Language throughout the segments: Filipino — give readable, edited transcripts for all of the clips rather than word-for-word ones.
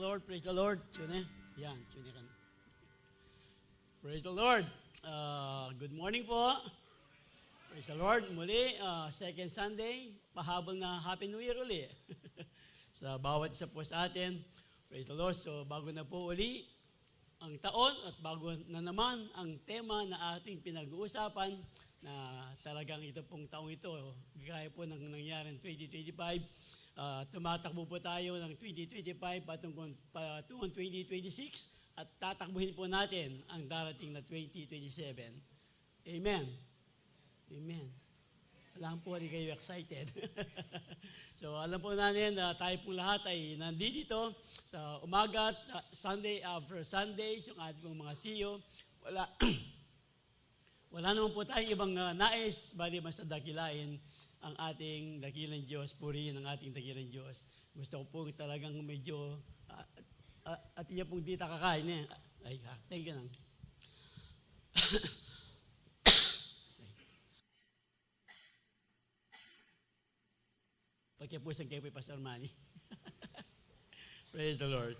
Lord, praise the Lord. Tune. Yan, tune ka. Praise the Lord. Good morning po. Praise the Lord. Muli, second Sunday, pahabol na Happy New Year uli. Sa bawat isa po sa atin. Praise the Lord. So, bago na po uli ang taon at bago na naman ang tema na ating pinag-uusapan na talagang ito pong taong ito, gaya po ng nangyari ng 2025, tumatakbo po tayo ng 2025 patungkol 2026 at tatakbuhin po natin ang darating na 2027. Amen. Amen. Alam po, hindi kayo excited. So, alam po natin na tayo pong lahat ay nandito sa umaga, Sunday after Sunday, yung ating pong mga CEO. Wala naman po tayong ibang nais, bali basta dakilain ang ating dakilang Diyos, purihin ang ating dakilang Diyos. Gusto ko po talagang medyo, at iya pong di takakain eh. Ay, thank you lang. Pagkipusan kayo po, Pastor Manny. Praise the Lord.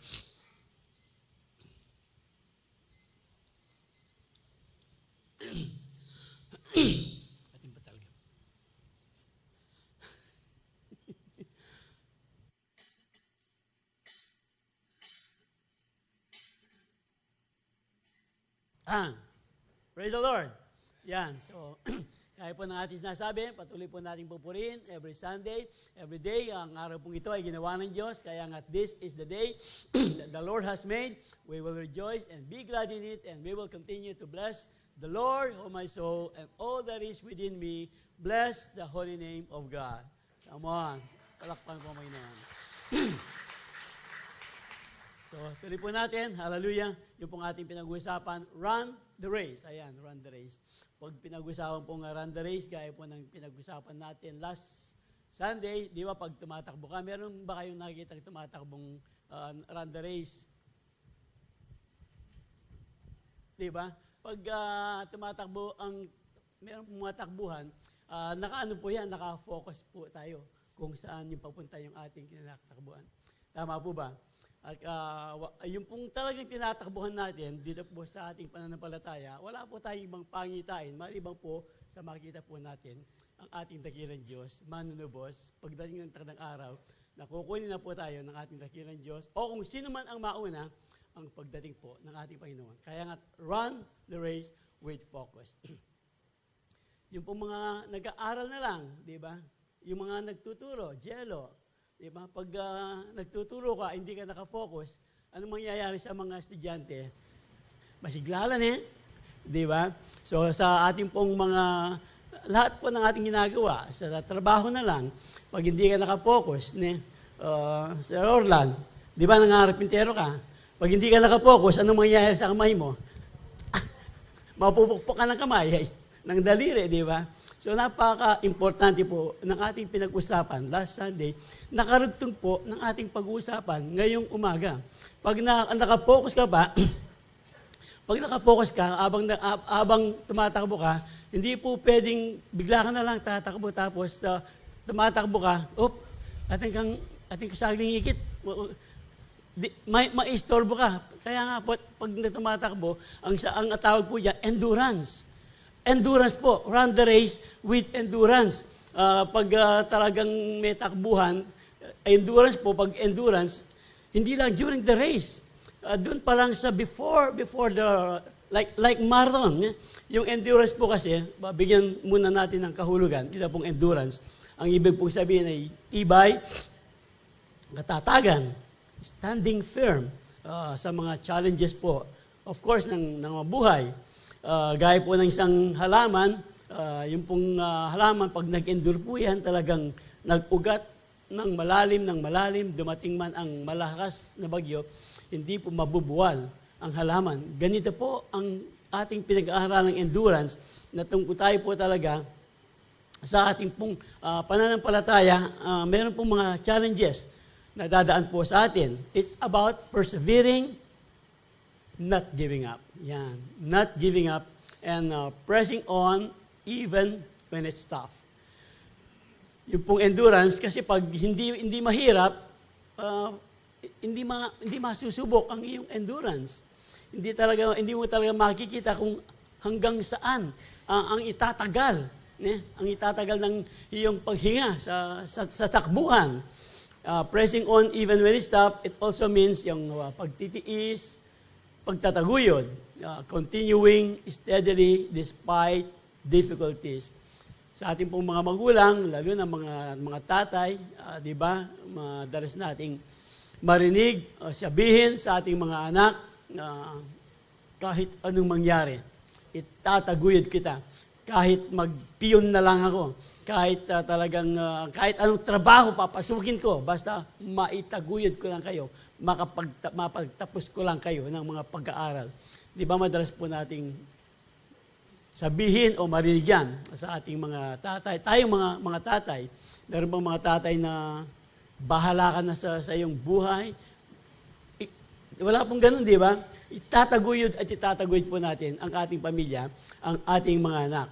Atin pa talaga. Praise the Lord. Yan, so, kaya po ng ating sinasabi, patuloy po natin pupurihin every Sunday, every day. Ang araw pong ito ay ginawa ng Diyos, kaya nga this is the day that the Lord has made. We will rejoice and be glad in it, and we will continue to bless the Lord, O my soul, and all that is within me. Bless the holy name of God. Come on. Palakpan po mga Panginoon. So, tuloy po natin. Hallelujah. Yung pong ating pinag-uusapan, run the race. Ayan, run the race. Pag pinag-usapan pong run the race, gaya po ng pinag-usapan natin last Sunday, di ba, pag tumatakbo ka, meron ba kayong nakikita tumatakbong run the race? Di ba? Pag tumatakbo, meron pong mga takbuhan, naka-ano po yan, naka-focus po tayo kung saan yung papunta yung ating tinatakbuhan. Tama po ba? At yung pong talagang tinatakbuhan natin dito po sa ating pananampalataya, wala po tayong ibang pangitain, maliban po sa makikita po natin ang ating dakilang Diyos, manunubos, pagdating ng takdang araw, nakukunin na po tayo ng ating dakilang Diyos, o kung sino man ang mauna, ang pagdating po ng ating Panginoon. Kaya nga, run the race with focus. Yung pong mga nag-aaral na lang, di ba? Yung mga nagtuturo, Jello, diba? Pag nagtuturo ka, hindi ka nakafocus, ano mangyayari sa mga estudyante? Masiglalan eh. Diba? So sa ating pong lahat po ng ating ginagawa, sa trabaho na lang, pag hindi ka nakafocus, sa Orlan, di ba nangarapintero ka? Pag hindi ka nakafocus, ano mangyayari sa kamay mo? Mapupukpok ka ng kamay, ng daliri, di ba? So napaka-importante po ng ating pinag-usapan last Sunday, nakarugtong po ng ating pag-uusapan ngayong umaga. Pag nakapokus ka pa, abang tumatakbo ka, hindi po pwedeng bigla ka na lang tatakbo tapos tumatakbo ka, ating sagling ikit, maistorbo ka. Kaya nga po, pag tumatakbo, ang tawag po dyan, endurance. Endurance po, run the race with endurance. Pag talagang may takbuhan, endurance po, pag endurance, hindi lang during the race. Doon pa lang sa before the, like marathon. Yung endurance po kasi, bigyan muna natin ng kahulugan, ito pong endurance. Ang ibig pong sabihin ay tibay, katatagan, standing firm sa mga challenges po. Of course, ng buhay. Gaya po ng isang halaman, yung pong halaman, pag nag-endure po yan, talagang nag-ugat ng malalim, dumating man ang malakas na bagyo, hindi po mabubuwal ang halaman. Ganito po ang ating pinag-aaralan ng endurance, na tungkol tayo po talaga sa ating pong pananampalataya, meron pong mga challenges na dadaan po sa atin. It's about persevering, not giving up. Yan. Not giving up and pressing on even when it's tough. Yung pong endurance, kasi pag hindi mahirap, hindi masusubok ang iyong endurance. Hindi mo talaga makikita kung hanggang saan ang itatagal, ang itatagal ng iyong paghinga sa takbuhan. Pressing on even when you stop, it also means yung pagtitiis, pagtataguyod, continuing steadily despite difficulties. Sa ating pong mga magulang, lalo na mga tatay, di ba, madalas nating marinig, sabihin sa ating mga anak, kahit anong mangyari, itataguyod kita. Kahit magpiyon na lang ako, kahit kahit anong trabaho papasukin ko, basta maitaguyod ko lang kayo, mapagtapos ko lang kayo ng mga pag-aaral. Di ba madalas po nating sabihin o marinig yan sa ating mga tatay. Tayong mga tatay, meron bang mga tatay na bahala ka na sa iyong buhay? Wala pong ganun, di ba? Itataguyod po natin ang ating pamilya, ang ating mga anak.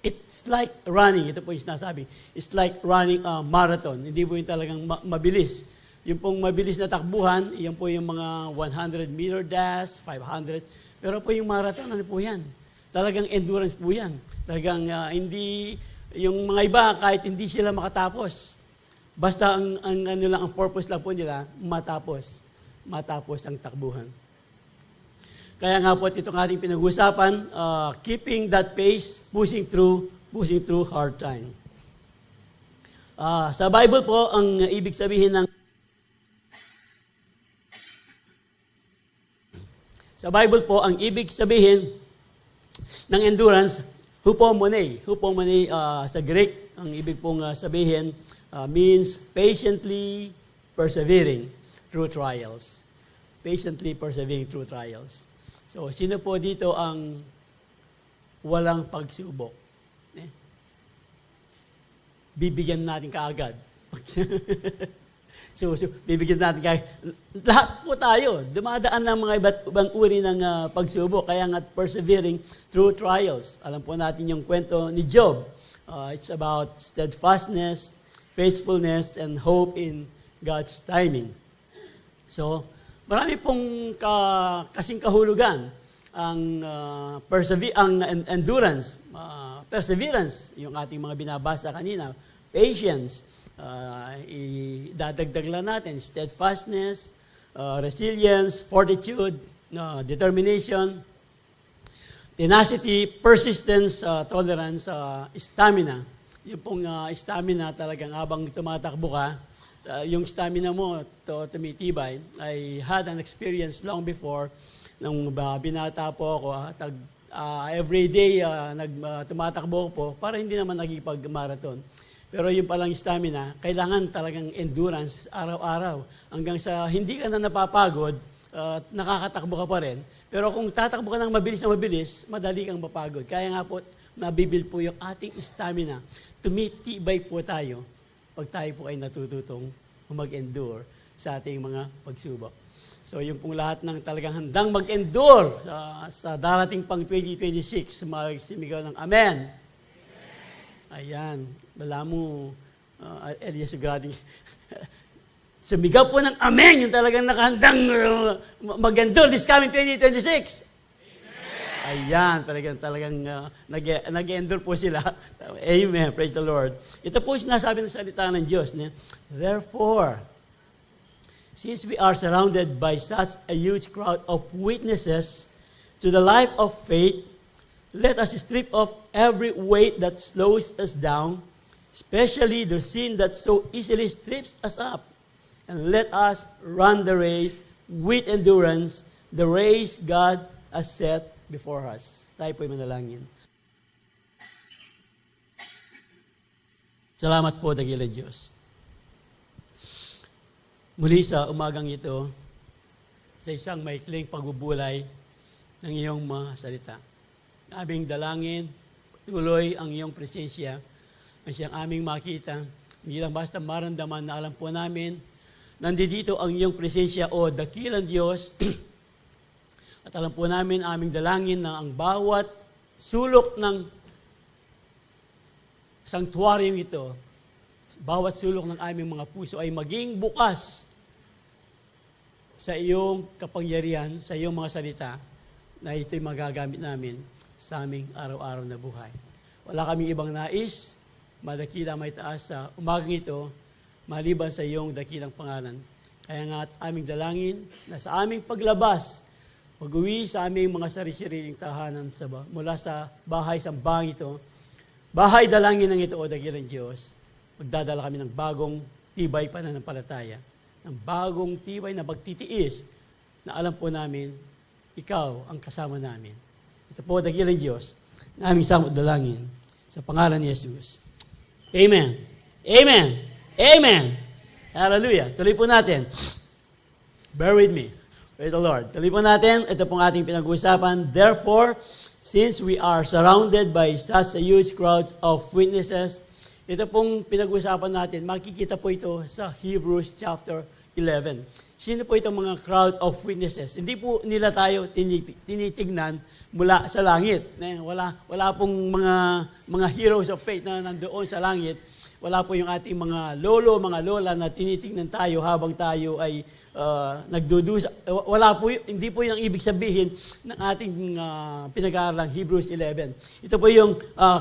It's like running, ito po yung sinasabi, it's like running a marathon. Hindi po yung talagang mabilis. Yung pong mabilis na takbuhan, yan po yung mga 100-meter dash, 500. Pero po yung marathon, ano po yan? Talagang endurance po yan. Talagang hindi, yung mga iba, kahit hindi sila makatapos. Basta ang purpose lang po nila, matapos ang takbuhan. Kaya nga po itong ating pinag-uusapan, keeping that pace, pushing through hard time. Sa Bible po, ang ibig sabihin ng endurance, hupomone. Hupomone sa Greek, ang ibig pong sabihin means patiently persevering through trials. Patiently persevering through trials. So, sino po dito ang walang pagsubok? Bibigyan natin kaagad. so, bibigyan natin kaagad. Lahat po tayo, dumadaan ng mga iba't ibang uri ng pagsubok. Kaya nga persevering through trials. Alam po natin yung kwento ni Job. It's about steadfastness, faithfulness, and hope in God's timing. So, marami pong kasing kahulugan ang endurance, perseverance, yung ating mga binabasa kanina, patience, idadagdag lang natin, steadfastness, resilience, fortitude, determination, tenacity, persistence, tolerance, stamina. Yung pong stamina talagang habang tumatakbo ka, yung stamina mo tumitibay. I had an experience long before nung binata po ako. Every day tumatakbo po para hindi naman nagipag-marathon. Pero yung palang stamina, kailangan talagang endurance araw-araw. Hanggang sa hindi ka na napapagod, nakakatakbo ka pa rin. Pero kung tatakbo ka ng mabilis, madali kang mapagod. Kaya nga po, nabibuild po yung ating stamina. Tumitibay po tayo pag tayo po ay natututong mag-endure sa ating mga pagsubok. So, yung pong lahat ng talagang handang mag-endure sa darating pang 2026, simigaw ng Amen. Ayan. Wala mo, Elias Grading. Sumigaw po ng Amen, yung talagang nakahandang mag-endure this coming 2026. Ayan, talagang nag-endure po sila. Amen, praise the Lord. Ito po yung sinasabi ng salita ng Diyos. Therefore, since we are surrounded by such a huge crowd of witnesses to the life of faith, let us strip off every weight that slows us down, especially the sin that so easily strips us up, and let us run the race with endurance, the race God has set before us. Tayo po'y manalangin. Salamat po, dakilang Diyos. Muli sa umagang ito, sa isang maikling pagbubulay ng iyong mga salita. Aming dalangin, tuloy ang iyong presensya, ang siyang aming makita, hindi lang basta maramdaman na alam po namin, nandito ang iyong presensya o dakilang Diyos. At alam po namin, aming dalangin na ang bawat sulok ng sanktuaryong ito, bawat sulok ng aming mga puso ay maging bukas sa iyong kapangyarihan, sa iyong mga salita, na ito'y magagamit namin sa aming araw-araw na buhay. Wala kaming ibang nais, madakila may taas sa umagang ito, maliban sa iyong dakilang pangalan. Kaya nga at aming dalangin na sa aming paglabas, pag-uwi sa aming mga sarili-sariling tahanan mula sa bahay sambang ito, bahay dalangin ng ito, O dakilang Diyos, magdadala kami ng bagong tibay pananampalataya, ng bagong tibay na pagtitiis, na alam po namin, ikaw ang kasama namin. Ito po, dakilang Diyos, na aming samot dalangin, sa pangalan ni Jesus. Amen. Amen. Amen. Hallelujah. Tuloy po natin. Bear with me. Praise the Lord. Tuloy po natin. Ito pong ating pinag-uusapan. Therefore, since we are surrounded by such a huge crowd of witnesses, ito pong pinag-uusapan natin, makikita po ito sa Hebrews chapter 11. Sino po itong mga crowd of witnesses? Hindi po nila tayo tinitignan mula sa langit. Wala pong mga heroes of faith na nandoon sa langit. Wala po yung ating mga lolo, mga lola na tinitingnan tayo habang tayo ay nagdudusa. Wala po, hindi po yung ibig sabihin ng ating pinag-aaralang Hebrews 11. Ito po yung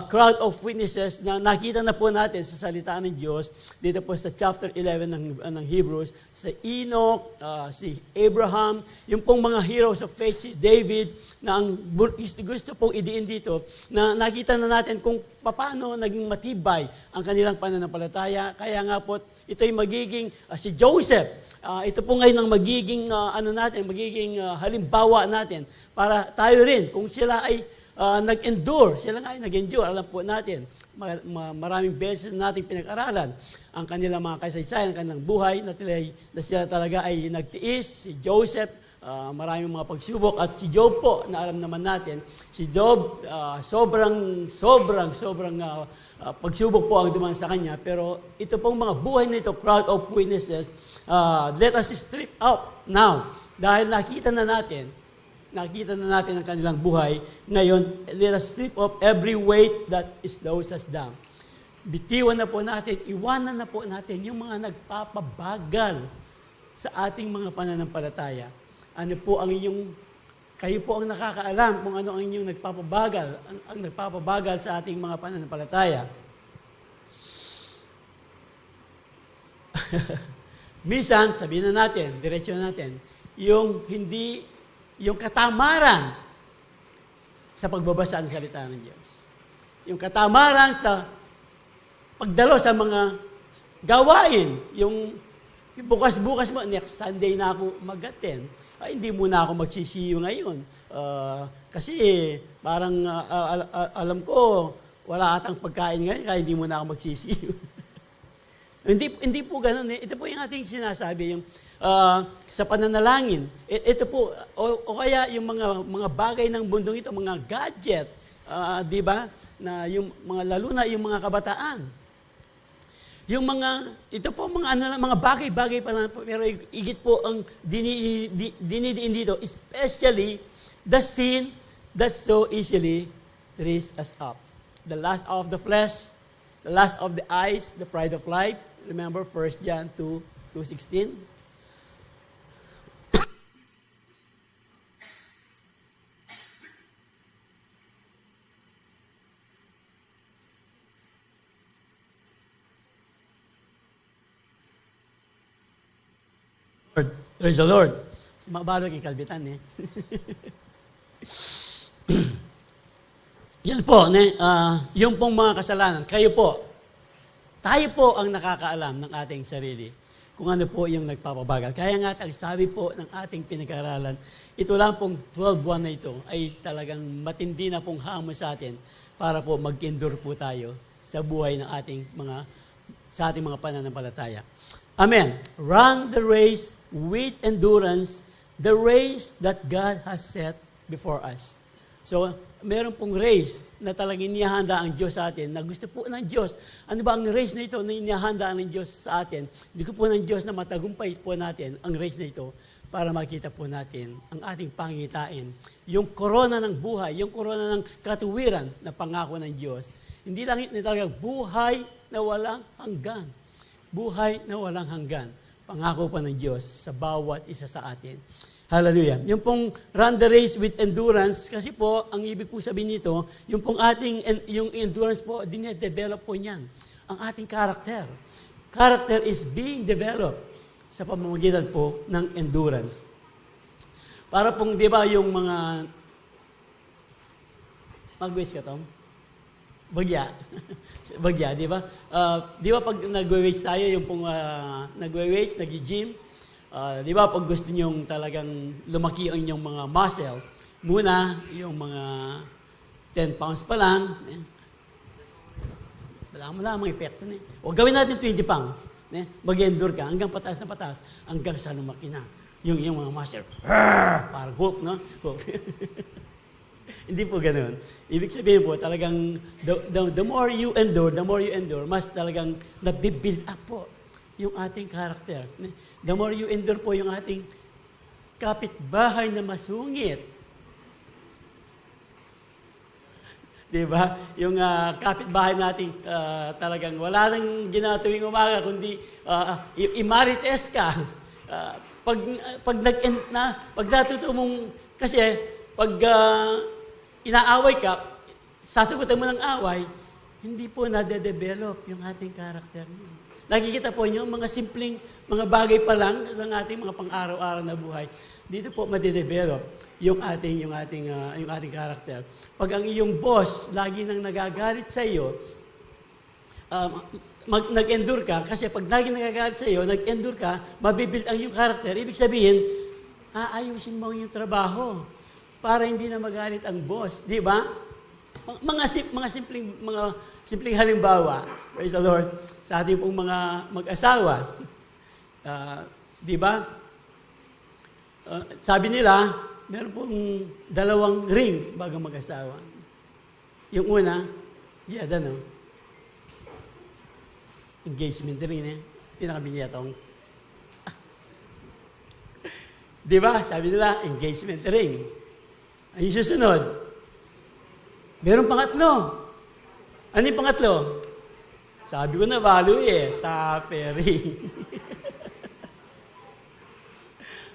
crowd of witnesses na nakita na po natin sa salita ng Diyos dito po sa chapter 11 ng Hebrews. Si Enoch, si Abraham, yung pong mga heroes of faith, si David, na ang gusto pong idiin dito, na nakita na natin kung paano naging matibay ang kanilang pananampalataya. Kaya nga po, ito'y magiging, si Joseph, ito po ngayon ang magiging, magiging halimbawa natin para tayo rin, kung sila ay nag-endure, sila nga ay nag-endure, alam po natin, maraming beses nating pinag-aralan ang kanilang mga kasaysayan, ang kanilang buhay, na sila talaga ay nagtiis, si Joseph, maraming mga pagsubok, at si Job po, na alam naman natin, si Job, sobrang pagsubok po ang dumaan sa kanya, pero ito pong mga buhay na ito, crowd of witnesses, let us strip out now, dahil nakita na natin ang kanilang buhay. Ngayon, let us strip off every weight that slows us down. Bitiwan na po natin, iwanan na po natin yung mga nagpapabagal sa ating mga pananampalataya. Ano po ang kayo po ang nakakaalam kung ano ang inyong nagpapabagal sa ating mga pananampalataya. Minsan, sabihin na natin, diretsyon natin, yung katamaran sa pagbabasa ng salita ng Diyos. Yung katamaran sa pagdalo sa mga gawain. Yung bukas-bukas mo, next Sunday na ako mag-attend. Hindi muna ako magsisiyo ngayon. Kasi parang alam ko, wala atang pagkain ngayon, kaya hindi muna ako magsisiyo. Hindi po ganun. Ito po yung ating sinasabi, yung sa pananalangin. Ito po, o kaya yung mga bagay ng bundong ito, mga gadget, di ba? Na yung lalo na yung mga kabataan. Yung ito po mga bagay-bagay pa lang, pero igit po ang dinidiin dito, especially the sin that so easily trips us up. The lust of the flesh, the lust of the eyes, the pride of life. Remember 1 John 2:16. Praise the Lord. Mabalo kay kalbitan eh. Yan po, yung pong mga kasalanan, kayo po, tayo po ang nakakaalam ng ating sarili kung ano po yung nagpapabagal. Kaya nga, sabi po ng ating pinag-aaralan, ito lang pong 12 buwan na ito ay talagang matindi na pong hamon sa atin para po mag-endure po tayo sa buhay ng ating mga pananampalataya. Amen. Run the race with endurance, the race that God has set before us. So, meron pong race na talagang inihanda ang Diyos sa atin, na gusto po ng Diyos. Ano ba ang race na ito na inihanda ng Diyos sa atin? Gusto po ng Diyos na matagumpay po natin ang race na ito para makita po natin ang ating pangitain. Yung korona ng buhay, yung korona ng katuwiran na pangako ng Diyos. Hindi lang talagang buhay na walang hanggan. Buhay na walang hanggan. Pangako po ng Diyos sa bawat isa sa atin. Hallelujah. Yung pong run the race with endurance, kasi po, ang ibig po sabihin nito, yung pong yung endurance po, dinedevelop po niyan. Ang ating character. Character is being developed sa pamamagitan po ng endurance. Para pong, di ba, yung mga, mag-waste ka, Tom? Bagya. Bagya, di ba? Di ba pag nag-waste tayo, yung pong nag-waste, nag-gym, di ba, pag gusto nyong talagang lumaki ang inyong mga muscle, muna, yung mga 10 pounds pa lang, wala mo lang mga epekto na. O gawin natin 20 pounds. Mag-endure ka hanggang pataas na pataas, hanggang sa lumaki na. Yung mga muscle, parang Hulk, no? Hulk. Hindi po ganoon. Ibig sabihin po, talagang the more you endure, mas talagang nabibuild up po yung ating character. The more you endure po yung ating kapitbahay na masungit. Diba? Yung kapitbahay natin talagang wala nang ginatuwing umaga, kundi imarites ka. Pag natuto mong, kasi pag inaaway ka, sasagutan mo ng away, hindi po nade-develop yung ating character. Nakikita po nyo, mga simpleng, mga bagay pa lang ng ating mga pang-araw-araw na buhay, dito po made-develop yung ating character. Pag ang iyong boss lagi nang nagagalit sa iyo, nag-endure ka, kasi pag lagi nagagalit sa iyo, nag-endure ka, mabibuild ang iyong character. Ibig sabihin, aayusin mo ang iyong trabaho para hindi na magalit ang boss, di ba? Mga simpleng halimbawa, praise the Lord, sa ating pong mga mag-asawa, di ba? Sabi nila, meron pong 2 ring bago mag-asawa. Yung una, engagement ring, pinakabinyatong. Di ba? Sabi nila, engagement ring. Ang susunod, meron pangatlo. Ano yung pangatlo? Sabi ko na, value sa ferry.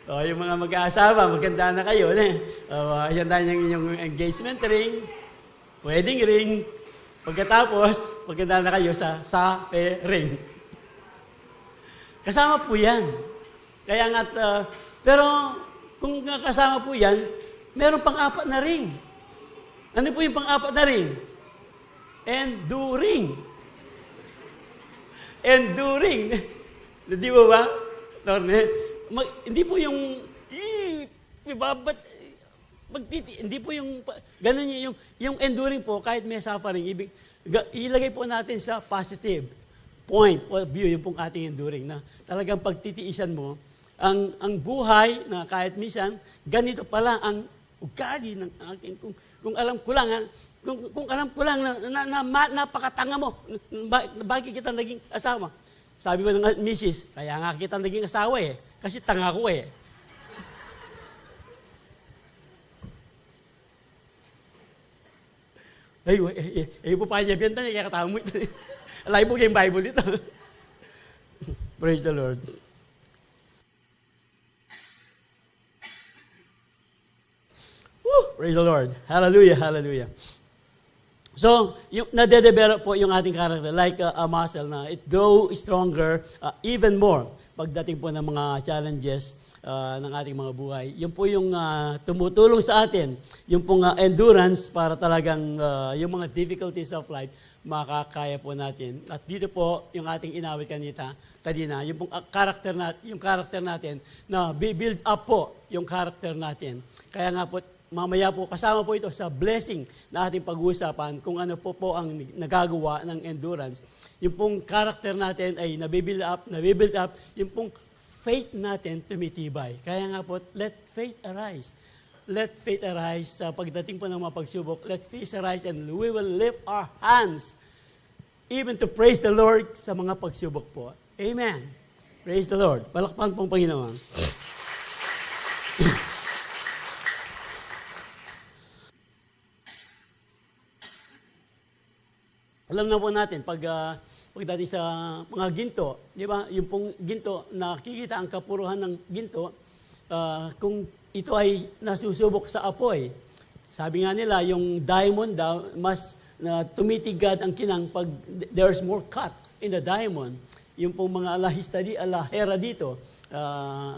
Yung mga mag-aasawa, maganda na kayo. Yan tayo yung inyong engagement ring, wedding ring. Pagkatapos, maganda na kayo sa ferry. Kasama po yan. Kaya nga, pero kung kasama po yan, meron pang-4 na ring. Ano po yung pang-4 na ring? Enduring. Di ba? Hindi po yung, hindi po yung, ganun yung enduring po, kahit may suffering, ilagay po natin sa positive point of view, yung pong ating enduring, na talagang pagtitiisan mo, ang buhay na kahit minsan, ganito pala ang ugali ng aking, kung alam ko lang, kung alam ko lang na napakatanga mo, bakit kita naging asawa? Sabi mo ng misis, kaya nga kita naging asawa kasi tanga ko po pa niya biyanta niya, kaya katama mo ito. Alay po yung Bible ito. Praise the Lord. Praise the Lord. Hallelujah, hallelujah. So, nade-develop po yung ating character like a muscle na it grow stronger even more pagdating po ng mga challenges ng ating mga buhay. Yun po yung tumutulong sa atin, yung pong endurance para talagang yung mga difficulties of life, makakaya po natin. At dito po, yung ating inawit kanina, yung pong character natin na build up po yung character natin. Kaya nga po, mamaya po, kasama po ito sa blessing na ating pag-uusapan kung ano po ang nagagawa ng endurance. Yung pong character natin ay nabibuild up, yung pong faith natin tumitibay. Kaya nga po, let faith arise. Let faith arise sa pagdating po ng mga pagsubok. Let faith arise and we will lift our hands even to praise the Lord sa mga pagsubok po. Amen. Praise the Lord. Palakpan pong Panginoon. Alam na po natin, pag pagdating sa mga ginto, di ba? Yung pong ginto, nakikita ang kapuruhan ng ginto, kung ito ay nasusubok sa apoy. Sabi nga nila, yung diamond daw, mas tumitigad ang kinang pag there's more cut in the diamond. Yung pong mga alahera dito,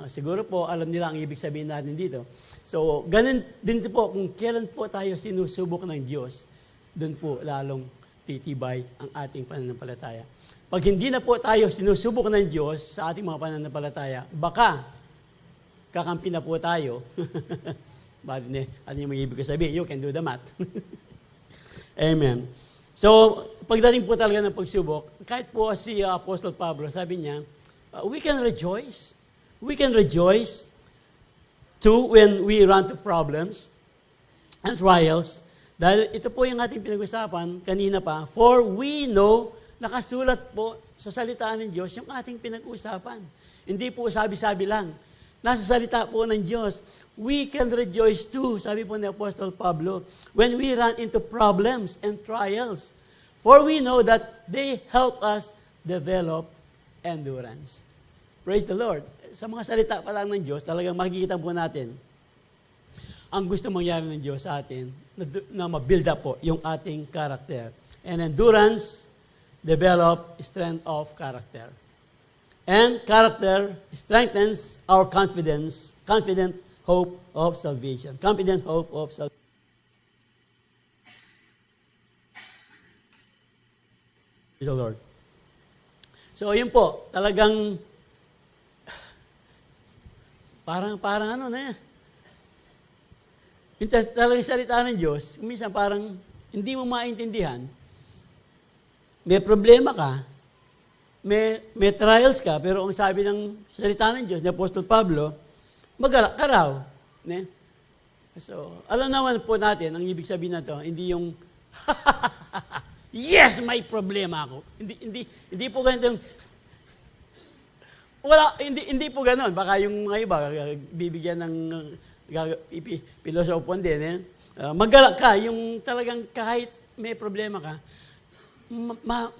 siguro po alam nila ang ibig sabihin natin dito. So, ganun din po, kung kailan po tayo sinusubok ng Diyos, doon po lalong titibay ang ating pananampalataya. Pag hindi na po tayo sinusubok ng Diyos sa ating mga pananampalataya, baka kakampi na po tayo. Ano yung ibig sabihin? You can do the math. Amen. So, pagdating po talaga ng pagsubok, kahit po si Apostle Pablo, sabi niya, we can rejoice. We can rejoice too when we run to problems and trials. Dahil ito po yung ating pinag-usapan kanina pa, for we know, nakasulat po sa salita ng Diyos yung ating pinag-usapan. Hindi po sabi-sabi lang. Nasa salita po ng Diyos, we can rejoice too, sabi po ni Apostle Pablo, when we run into problems and trials. For we know that they help us develop endurance. Praise the Lord. Sa mga salita pa lang ng Diyos, talagang makikita po natin ang gusto mangyari ng Diyos sa atin na ma-build up po yung ating character. And endurance develop strength of character. And character strengthens our confident hope of salvation. Confident hope of salvation. The Lord. So, yun po, talagang parang ano na yan. Yung talagang salita ng Diyos, minsan parang hindi mo maintindihan, may problema ka, may trials ka, pero ang sabi ng salita ng Diyos, ni Apostol Pablo, magalak ka raw. Ne? So, alam naman po natin, ang ibig sabihin na to, hindi yung, yes, may problema ako. Hindi po ganito. Hindi po ganoon. Baka yung mga iba, bibigyan ng pilosopon din. Eh? Magalak ka, yung talagang kahit may problema ka,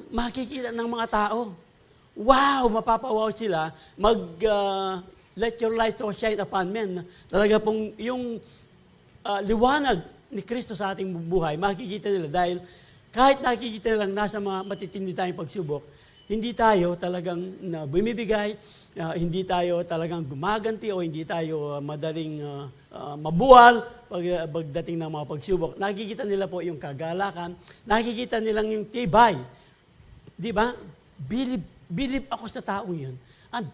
makikita ng mga tao. Wow, mapapawaw sila. Let your light so shine upon men. Talaga pong yung liwanag ni Kristo sa ating buhay, makikita nila dahil kahit nakikita nilang nasa mga matitindi tayong pagsubok, hindi tayo talagang bumibigay, hindi tayo talagang gumaganti o hindi tayo madaling mabuwal pagdating ng mga pagsubok. Nakikita nila po yung kagalakan, nakikita nilang yung tibay. Di ba? Believe ako sa taong yun. Ang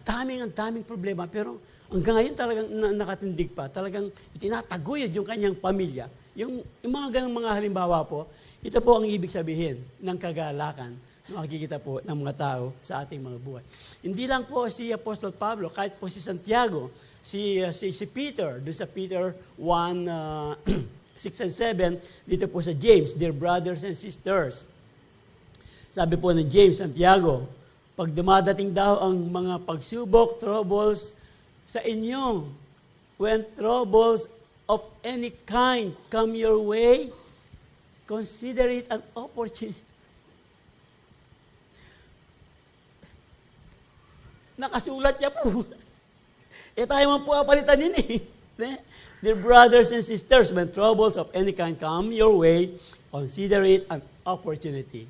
daming problema, pero hanggang ngayon talagang nakatindig pa. Talagang itinataguyod yung kanyang pamilya. Yung mga ganang mga halimbawa po, ito po ang ibig sabihin ng kagalakan na makikita po ng mga tao sa ating mga buhay. Hindi lang po si Apostol Pablo, kahit po si Santiago, si Peter, doon sa Peter 1, 6 and 7, dito po sa James, dear brothers and sisters. Sabi po ng James, Santiago, pag dumadating daw ang mga pagsubok, troubles sa inyo, when troubles of any kind come your way, consider it an opportunity. Nakasulat niya po. Tayo man po kapalitan din eh. Dear brothers and sisters, when troubles of any kind come your way, consider it an opportunity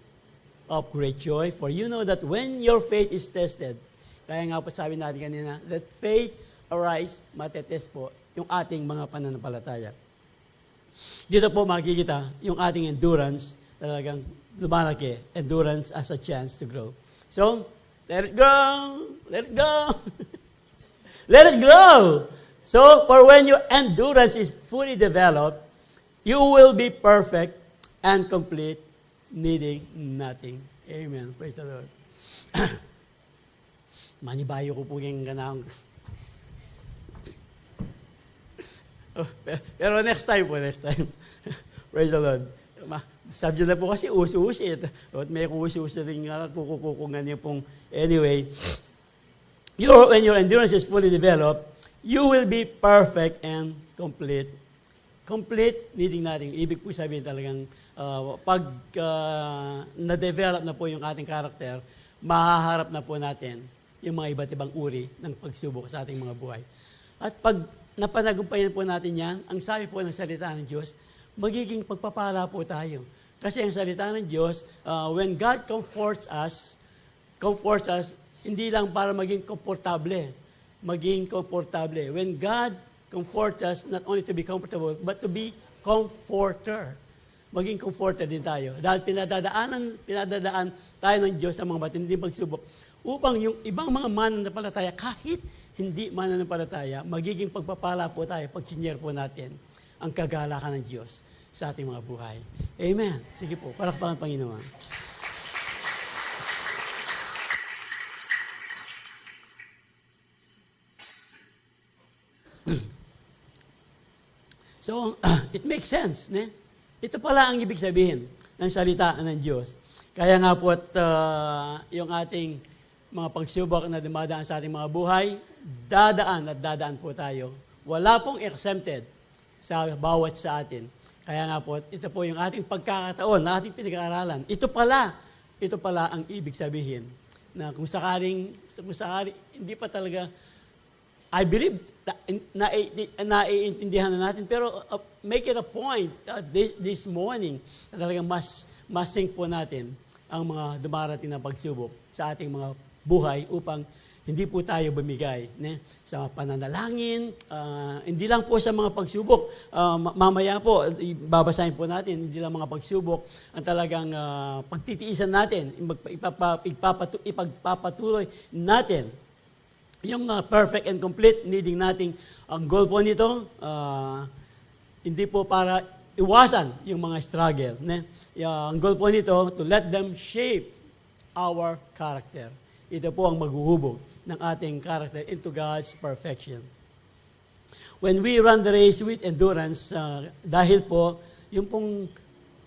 of great joy, for you know that when your faith is tested, kaya nga po sabi natin kanina, that faith arise, matetest po yung ating mga pananampalataya. Dito po makikita yung ating endurance talagang lumalaki. Endurance as a chance to grow. So, let it grow! Let it go! Let it grow! So, for when your endurance is fully developed, you will be perfect and complete, needing nothing. Amen. Praise the Lord. Manibayo ko po yung ganang. Pero next time. Praise the Lord. Subject na po kasi uso-uso. At may uso-uso rin kukukungan niyo pong anyway. When your endurance is fully developed, you will be perfect and complete. Complete, needing natin. Ibig po sabihin talagang pag na-develop na po yung ating character, mahaharap na po natin yung mga iba't ibang uri ng pagsubok sa ating mga buhay. At pag napanagumpayan po natin yan, ang sabi po ng salita ng Diyos, magiging pagpapala po tayo. Kasi ang salita ng Diyos, when God comforts us, hindi lang para maging komportable. When God comforts us, not only to be comfortable, but to be comforter. Maging comforter din tayo. Dahil pinadadaan tayo ng Diyos sa mga matinding pagsubok upang yung ibang mga mananampalataya, kahit hindi mananampalataya, magiging pagpapala po tayo pag sinyer po natin ang kagalakan ng Diyos sa ating mga buhay. Amen. Sige po, palakpakan Panginoon. So, it makes sense. Ne? Ito pala ang ibig sabihin ng salita ng Diyos. Kaya nga po at yung ating mga pagsubok na dumadaan sa ating mga buhay, dadaan po tayo. Wala pong exempted sa bawat sa atin. Kaya nga po, ito po yung ating pagkakataon na ating pinag-aaralan. Ito pala ang ibig sabihin na kung sakali hindi pa talaga, I believe, naiintindihan na natin, pero make it a point this morning na talagang mas sink po natin ang mga dumarating na pagsubok sa ating mga buhay upang hindi po tayo bumigay sa pananalangin, hindi lang po sa mga pagsubok. Mamaya po, babasahin po natin, hindi lang mga pagsubok ang talagang pagtitiisan natin, ipagpapatuloy natin yung perfect and complete needing nating. Ang goal po nito, hindi po para iwasan yung mga struggle. Ang goal po nito, to let them shape our character. Ito po ang maghuhubog ng ating character into God's perfection. When we run the race with endurance, dahil po, yung pong,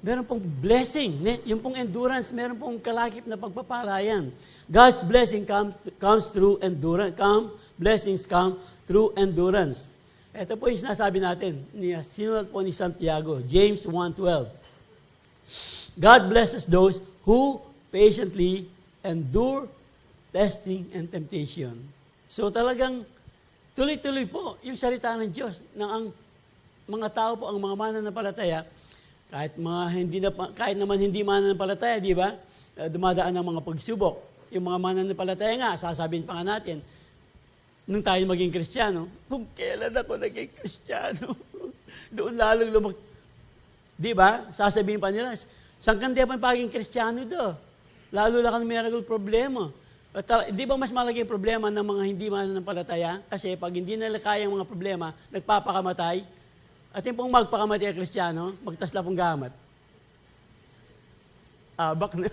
meron pong blessing, yung pong endurance, meron pong kalakip na pagpapalayan. God's blessing comes through endurance. Blessings come through endurance. Ito po yung sinasabi natin, sinulat po ni Santiago, James 1:12. God blesses those who patiently endure testing and temptation. So talagang tuloy-tuloy po yung salita ng Diyos na ang mga tao po, ang mga mananampalataya, kahit naman hindi mananampalataya, di ba? Dumadaan ng mga pagsubok. Yung mga mananampalataya nga, sasabihin pa nga natin, nung tayo maging Kristiyano, kung kailan ako naging Kristiyano, doon lalong di ba? Sasabihin pa nila, saan ka pa paging Kristiyano do? Lalo lang ang miracle problema. Di ba mas malaki yung problema ng mga hindi mananampalataya? Kasi pag hindi nila kaya ang mga problema, nagpapakamatay. At yung pong magpakamatay ang Kristiyano, magtasla pong gamat. Abak na.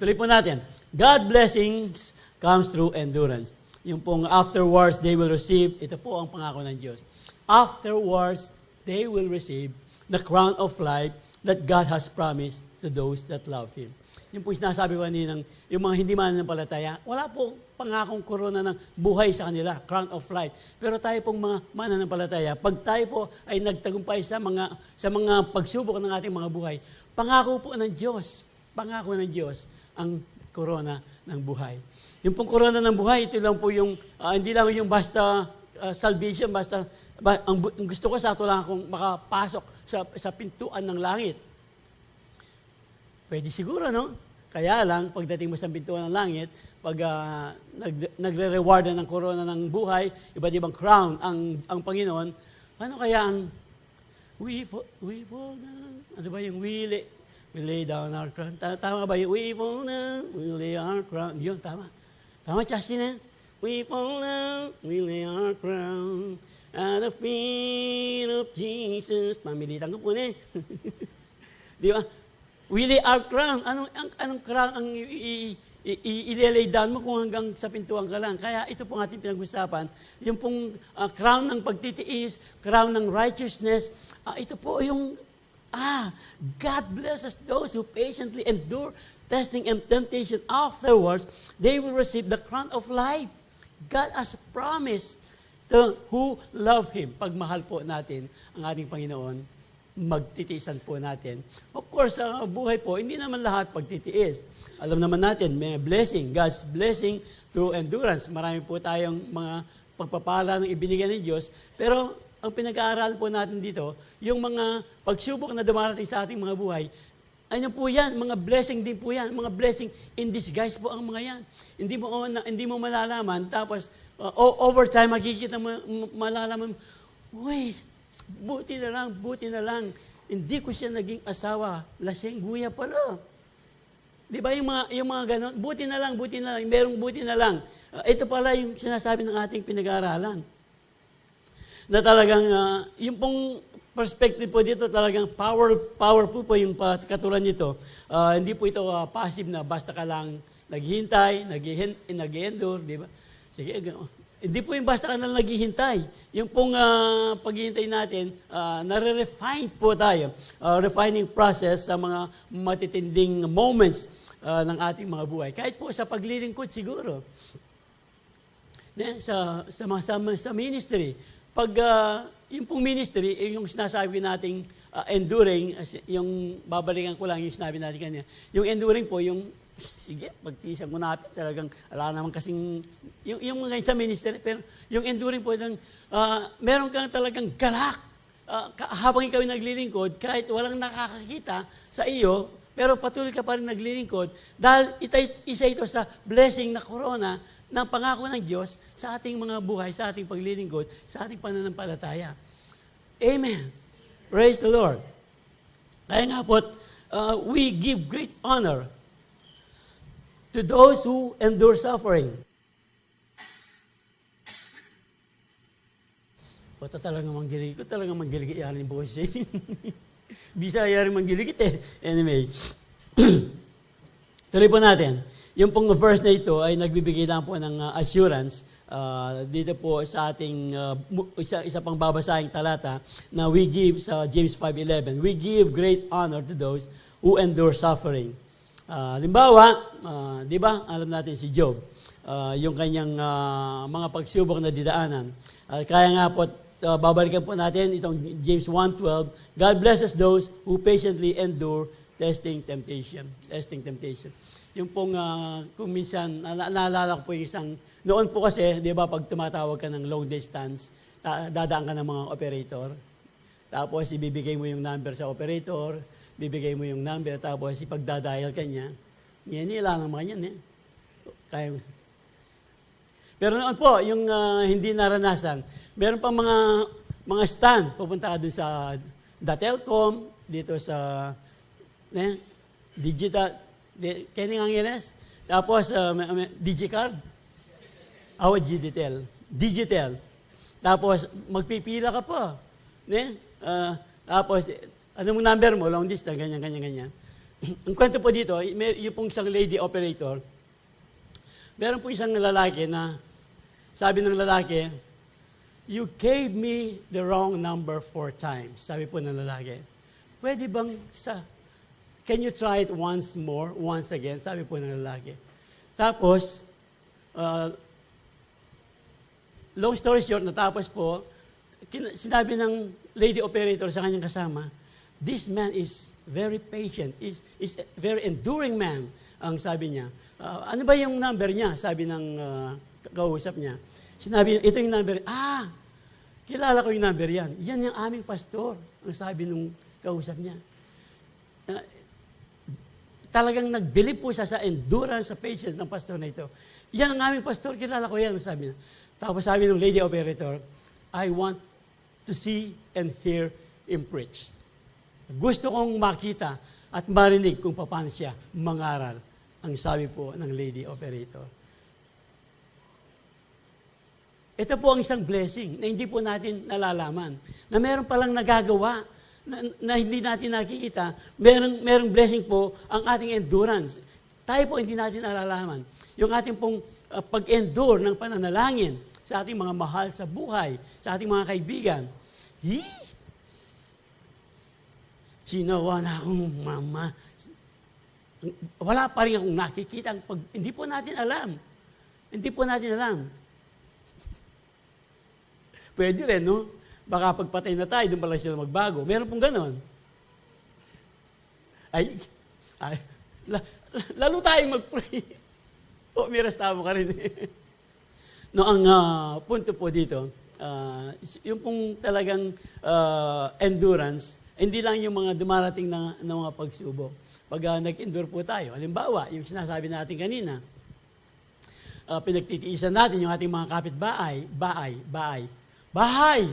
Tuloy po natin. God blessings comes through endurance. Yung pong afterwards they will receive, ito po ang pangako ng Diyos. Afterwards, they will receive the crown of life that God has promised to those that love Him. Yung po sinasabi ko kanina, yung mga hindi mananampalataya, wala po pangakong korona ng buhay sa kanila, crown of life. Pero tayo pong mga mananampalataya, pag tayo po ay nagtagumpay sa mga pagsubok ng ating mga buhay, pangako po ng Diyos ang korona ng buhay. Yung pong korona ng buhay, ito lang po yung, hindi lang yung basta salvation, ang gusto ko sa ito lang akong makapasok sa pintuan ng langit. Pwede siguro, no? Kaya lang, pagdating mo sa pintuan ng langit, pag nagre-reward ng korona ng buhay, iba't ibang crown ang Panginoon, ano kaya ang we fall down? Ano ba yung we lay down our crown? Tama ba yung we fall down, we lay our crown? Yun, tama. Tama, Justin, we fall down, we lay our crown at the feet of Jesus. Pamilitan ko po na Di ba? We lay our crown. Anong crown ang i-lay down mo kung hanggang sa pintuan ka lang? Kaya ito pong ating pinag-usapan. Yung pong crown ng pagtitiis, crown ng righteousness, ito po yung God blesses those who patiently endure testing and temptation. Afterwards, they will receive the crown of life. God has promised to who love Him. Pagmahal po natin ang ating Panginoon, magtitiisan po natin. Of course, sa buhay po, hindi naman lahat pagtitiis. Alam naman natin, may blessing, God's blessing through endurance. Marami po tayong mga pagpapala ng ibinigay ng Diyos. Pero ang pinag-aaralan po natin dito, yung mga pagsubok na dumarating sa ating mga buhay, ano po yan? Mga blessing din po yan. Mga blessing in disguise po ang mga yan. Hindi mo malalaman, tapos over time, makikita mo, malalaman, uy, buti na lang, hindi ko siya naging asawa, laseng guya pala. Di ba yung mga ganon, buti na lang, merong buti na lang. Ito pala yung sinasabi ng ating pinag-aaralan. Na talagang, yung pong perspective po dito, talagang powerful po yung katulad nito. Hindi po ito passive na basta ka lang naghihintay, nag-endure, di ba? Sige, hindi po yung basta ka lang naghihintay. Yung pong paghihintay natin, nare-refine po tayo. Refining process sa mga matitinding moments ng ating mga buhay. Kahit po sa paglilingkod siguro. Sa ministry, pag yung pong ministry, yung sinasabi nating enduring, yung babalikan ko lang yung sinabi natin kanina, yung enduring po, yung, sige, pagtiisan mo natin, talagang, ala naman kasing, yung mga sa ministry, pero yung enduring po, meron kang talagang galak, habang ikaw naglilingkod, kahit walang nakakakita sa iyo, pero patuloy ka pa rin naglilingkod, dahil isa ito sa blessing na corona, ng pangako ng Diyos sa ating mga buhay, sa ating paglilingkod, sa ating pananampalataya. Amen. Praise the Lord. Kaya nga po, we give great honor to those who endure suffering. Ito talagang manggilig ko, talagang manggilig yan yung boses. Bisa yan manggilig eh. Anyway, tuloy po natin. Yung pong verse na ito ay nagbibigay lang po ng assurance dito po sa ating isa pang babasahing talata na we give sa James 5:11. We give great honor to those who endure suffering. Halimbawa, di ba, alam natin si Job, yung kanyang mga pagsubok na didaanan. Kaya nga po, babalikan po natin itong James 1:12. God blesses those who patiently endure testing temptation. Yung pong, kung minsan, naalala ko po yung isang, noon po kasi, di ba, pag tumatawag ka ng long distance, dadaan ka ng mga operator, tapos ibibigay mo yung number sa operator, bibigay mo yung number, tapos ipagdadial ka niya, nila naman yan eh. Kaya, pero noon po, yung hindi naranasan, meron pang mga stand, pupunta ka dun sa Telcom, dito sa Digital, Kenny Angeles. Tapos, Digicard. Digital. Tapos, magpipila ka pa. Tapos, anong number mo? Long distance, ganyan. Ang kwento po dito, yung pong isang lady operator, meron po isang lalaki na, sabi ng lalaki, you gave me the wrong number 4 times. Sabi po ng lalaki, pwede bang can you try it once again? Sabi po ng lalaki. Tapos, long story short, natapos po, sinabi ng lady operator sa kanyang kasama, this man is very patient, is a very enduring man, ang sabi niya. Ano ba yung number niya? Sabi ng kausap niya. Sinabi, ito yung number. Kilala ko yung number yan. Yan yung aming pastor, ang sabi nung kausap niya. Talagang nagbilib po siya sa endurance, sa patience ng pastor na ito. Yan ang aming pastor, kilala ko yan, sabi niya. Tapos sabi ng lady operator, I want to see and hear him preach. Gusto kong makita at marinig kung paano siya mangaral, ang sabi po ng lady operator. Ito po ang isang blessing na hindi po natin nalalaman, na meron palang nagagawa, na hindi natin nakikita, merong blessing po ang ating endurance. Tayo po hindi natin nalalaman. Yung ating pong pag-endure ng pananalangin sa ating mga mahal sa buhay, sa ating mga kaibigan. Sinawa na akong mama. Wala pa rin akong nakikita. Hindi po natin alam. Hindi po natin alam. Pwede rin, no? Baka pagpatay na tayo, doon pala sila magbago. Meron pong ganon. Lalo tayong mag-pray. O, may restamo ka rin. No, ang punto po dito, yung pong talagang endurance, hindi lang yung mga dumarating na mga pagsubok. Pag nag-endure po tayo, halimbawa, yung sinasabi natin kanina, pinagtitiisan natin yung ating mga kapitbahay, bahay.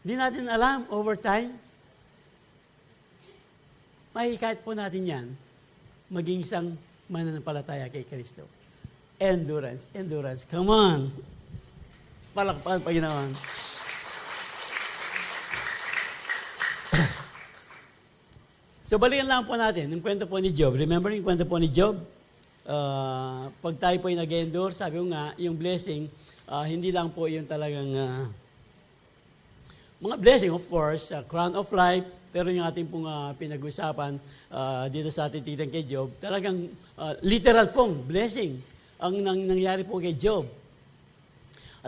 Hindi natin alam, over time, mahikayat po natin yan, maging isang mananampalataya kay Kristo. Endurance. Come on. Palakpakan pa ginawan. So, balikan lang po natin yung kwento po ni Job. Remember yung kwento po ni Job? Pag tayo po yung nag-endure, sabi ko nga, yung blessing, hindi lang po yung talagang mga blessing, of course, crown of life, pero yung ating pong pinag-usapan dito sa ating titan kay Job, talagang literal pong blessing ang nangyari po kay Job.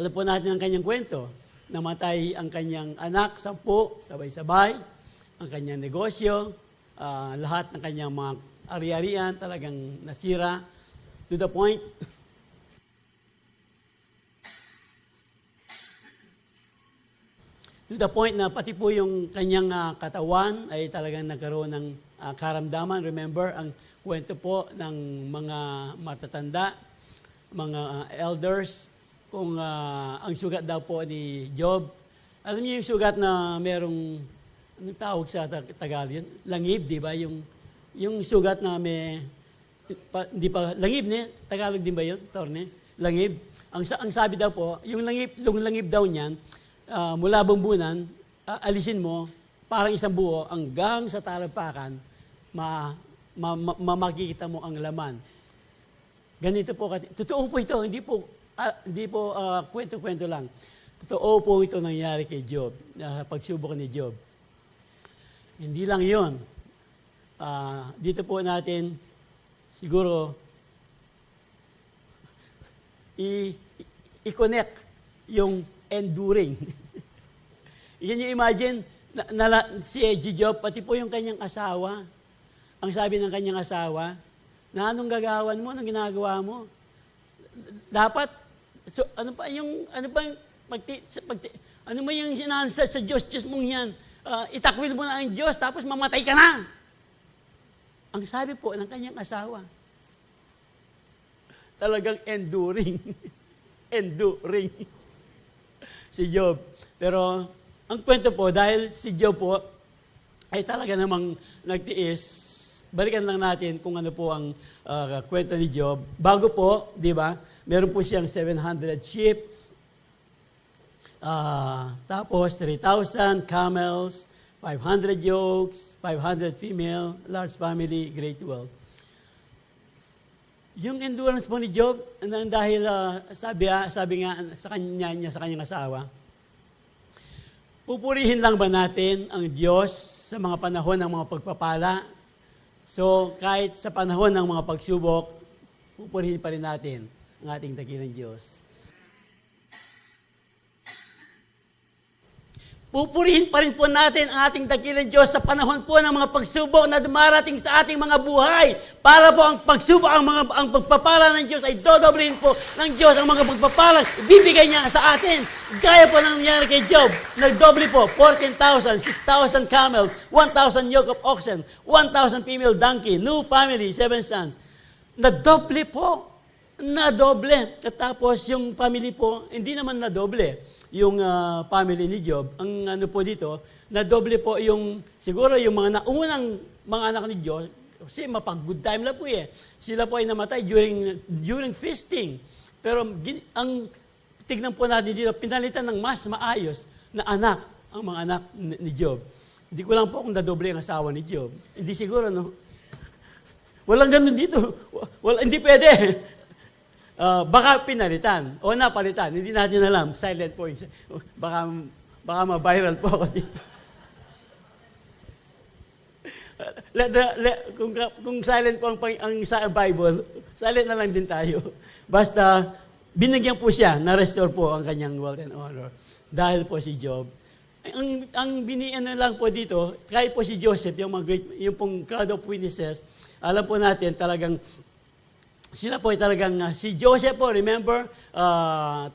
Alam po natin ang kanyang kwento. Namatay ang kanyang anak, 10, sabay-sabay, ang kanyang negosyo, lahat ng kanyang mga ari-arian talagang nasira to the point na pati po yung kanyang katawan ay talagang nagkaroon ng karamdaman. Remember, ang kwento po ng mga matatanda, mga elders, kung ang sugat daw po ni Job. Alam niyo yung sugat na merong, anong tawag sa Tagalog yun? Langib, di ba? Yung sugat na may, hindi pa, langib ne? Tagalog din ba yun? Torne? Langib. Ang sabi daw po, yung langib daw niyan, mula bumbunan, alisin mo, parang isang buo, hanggang sa talampakan, makikita mo ang laman. Ganito po, totoo po ito, hindi po kwento-kwento lang. Totoo po ito nangyari kay Job, pagsubok ni Job. Hindi lang yun. Dito po natin, siguro, i-connect yung enduring. Yan yung imagine, si Job, pati po yung kanyang asawa, ang sabi ng kanyang asawa, na anong gagawan mo, anong ginagawa mo? Dapat, ano ba yung sinansa sa Diyos mong yan? Itakwil mo na ang Diyos, tapos mamatay ka na. Ang sabi po ng kanyang asawa, talagang enduring. Enduring. Si Job. Pero, ang kwento po, dahil si Job po, ay talaga namang nagtiis, balikan lang natin kung ano po ang kwento ni Job. Bago po, di ba, meron po siyang 700 sheep, tapos 3,000 camels, 500 yokes, 500 female, large family, great wealth. Yung endurance po ni Job, dahil sabi nga sa kanyang asawa, pupurihin lang ba natin ang Diyos sa mga panahon ng mga pagpapala? So, kahit sa panahon ng mga pagsubok, pupurihin pa rin natin ang ating dakilang Diyos. Pupurihin pa rin po natin ang ating dakilang Diyos sa panahon po ng mga pagsubok na dumarating sa ating mga buhay. Para po ang pagsubok, ang pagpapala ng Diyos ay dodoblihin po ng Diyos ang mga pagpapala. Ibibigay niya sa atin. Gaya po ng nangyari kay Job. Nagdoble po, 14,000, 6,000 camels, 1,000 yoke of oxen, 1,000 female donkey, new family, 7 sons. Nadoble po. Nadoble. Tapos yung family po, hindi naman nadoble yung family ni Job. Ang ano po dito, nadoble po yung, siguro yung mga naunang mga anak ni Job, kasi mapag-good time lang po eh. Sila po ay namatay during feasting. Pero ang tignan po natin dito, pinalitan ng mas maayos na anak, ang mga anak ni Job. Hindi ko lang po kung nadoble ang asawa ni Job. Hindi siguro, no? Walang ganun dito. Hindi pwede. Baka pinalitan o napalitan. Hindi natin alam. Silent points. Baka Baka ma-viral po ako dito. Kung silent po ang sa Bible, silent na lang din tayo. Basta, binigyan po siya, na-restore po ang kanyang wealth and honor. Dahil po si Job. Ang binian na lang po dito, kahit po si Joseph, yung pong crowd of witnesses, alam po natin talagang, sila po ay talagang, si Joseph po, remember,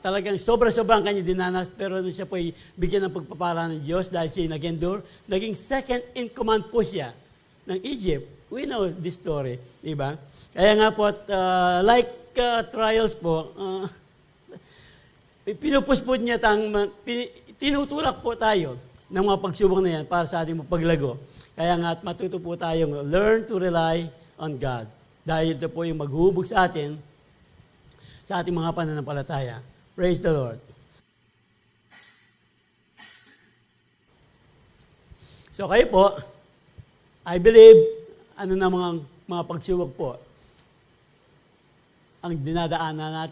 talagang sobrang kanya dinanas, pero nung siya po ay bigyan ng pagpapala ng Diyos dahil siya nag-endure, naging second in command po siya ng Egypt. We know this story, di ba? Kaya nga po, trials po, pinupuspod niya tinutulak po tayo ng mga pagsubok na yan para sa ating paglago. Kaya nga matuto po tayong learn to rely on God. Dahil ito po yung maghubog sa atin sa ating mga pananampalataya. Praise the Lord. So kayo po, I believe, mga pagsubok po, ang dinaanan na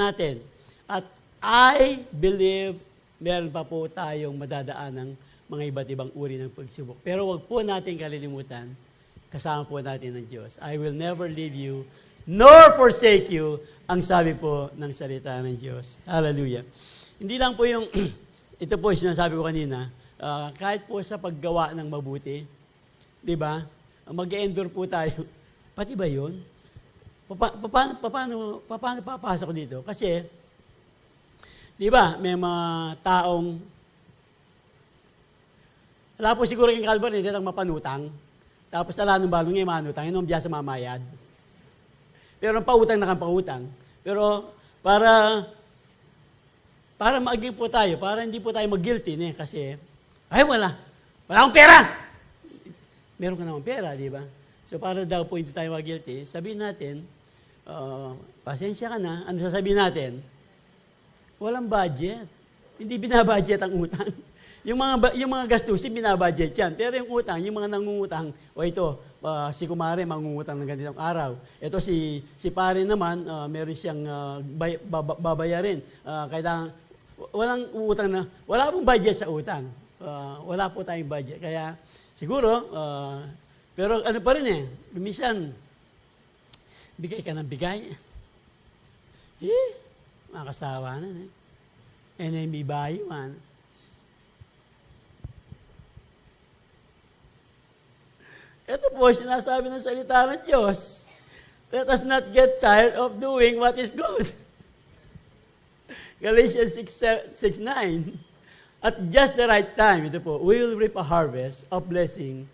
natin. At I believe, meron pa po tayong madadaan ng mga iba't ibang uri ng pagsubok. Pero wag po natin kalilimutan, kasama po natin ng Diyos. I will never leave you, nor forsake you, ang sabi po ng salita ng Diyos. Hallelujah. Hindi lang po yung, ito po yung sinasabi ko kanina, kahit po sa paggawa ng mabuti, di ba? Mag-endure po tayo. Pati ba yun? Paano papasok dito? Kasi, di ba, may mga taong, wala po siguro yung Calvary, hindi lang mapanutang. Tapos tala ng balong yung manutang, yun ang biya sa mamayad. Pero ang pautang na kang pautang. Pero para maging po tayo, para hindi po tayo mag-guilty, kasi, wala akong pera! Meron ka naman pera, di ba? So para daw po hindi tayo mag-guilty, sabihin natin, pasensya ka na, ano sasabihin natin? Walang budget. Hindi binabudget ang utang. Yung mga gastusin, binabudget yan. Pero yung utang, yung mga nangungutang, ito, si Kumare, mangungutang ng ganitong araw. Ito si Pare naman, meron siyang babayarin. Kailangan, walang utang wala pong budget sa utang. Wala po tayong budget. Kaya, siguro, pero ano pa rin minsan, bigay ka ng bigay. Makasawa na. Enemy buy one. Ito po, sinasabi ng salita ng Diyos. Let us not get tired of doing what is good. Galatians 6:9. At just the right time, ito po, we will reap a harvest of blessing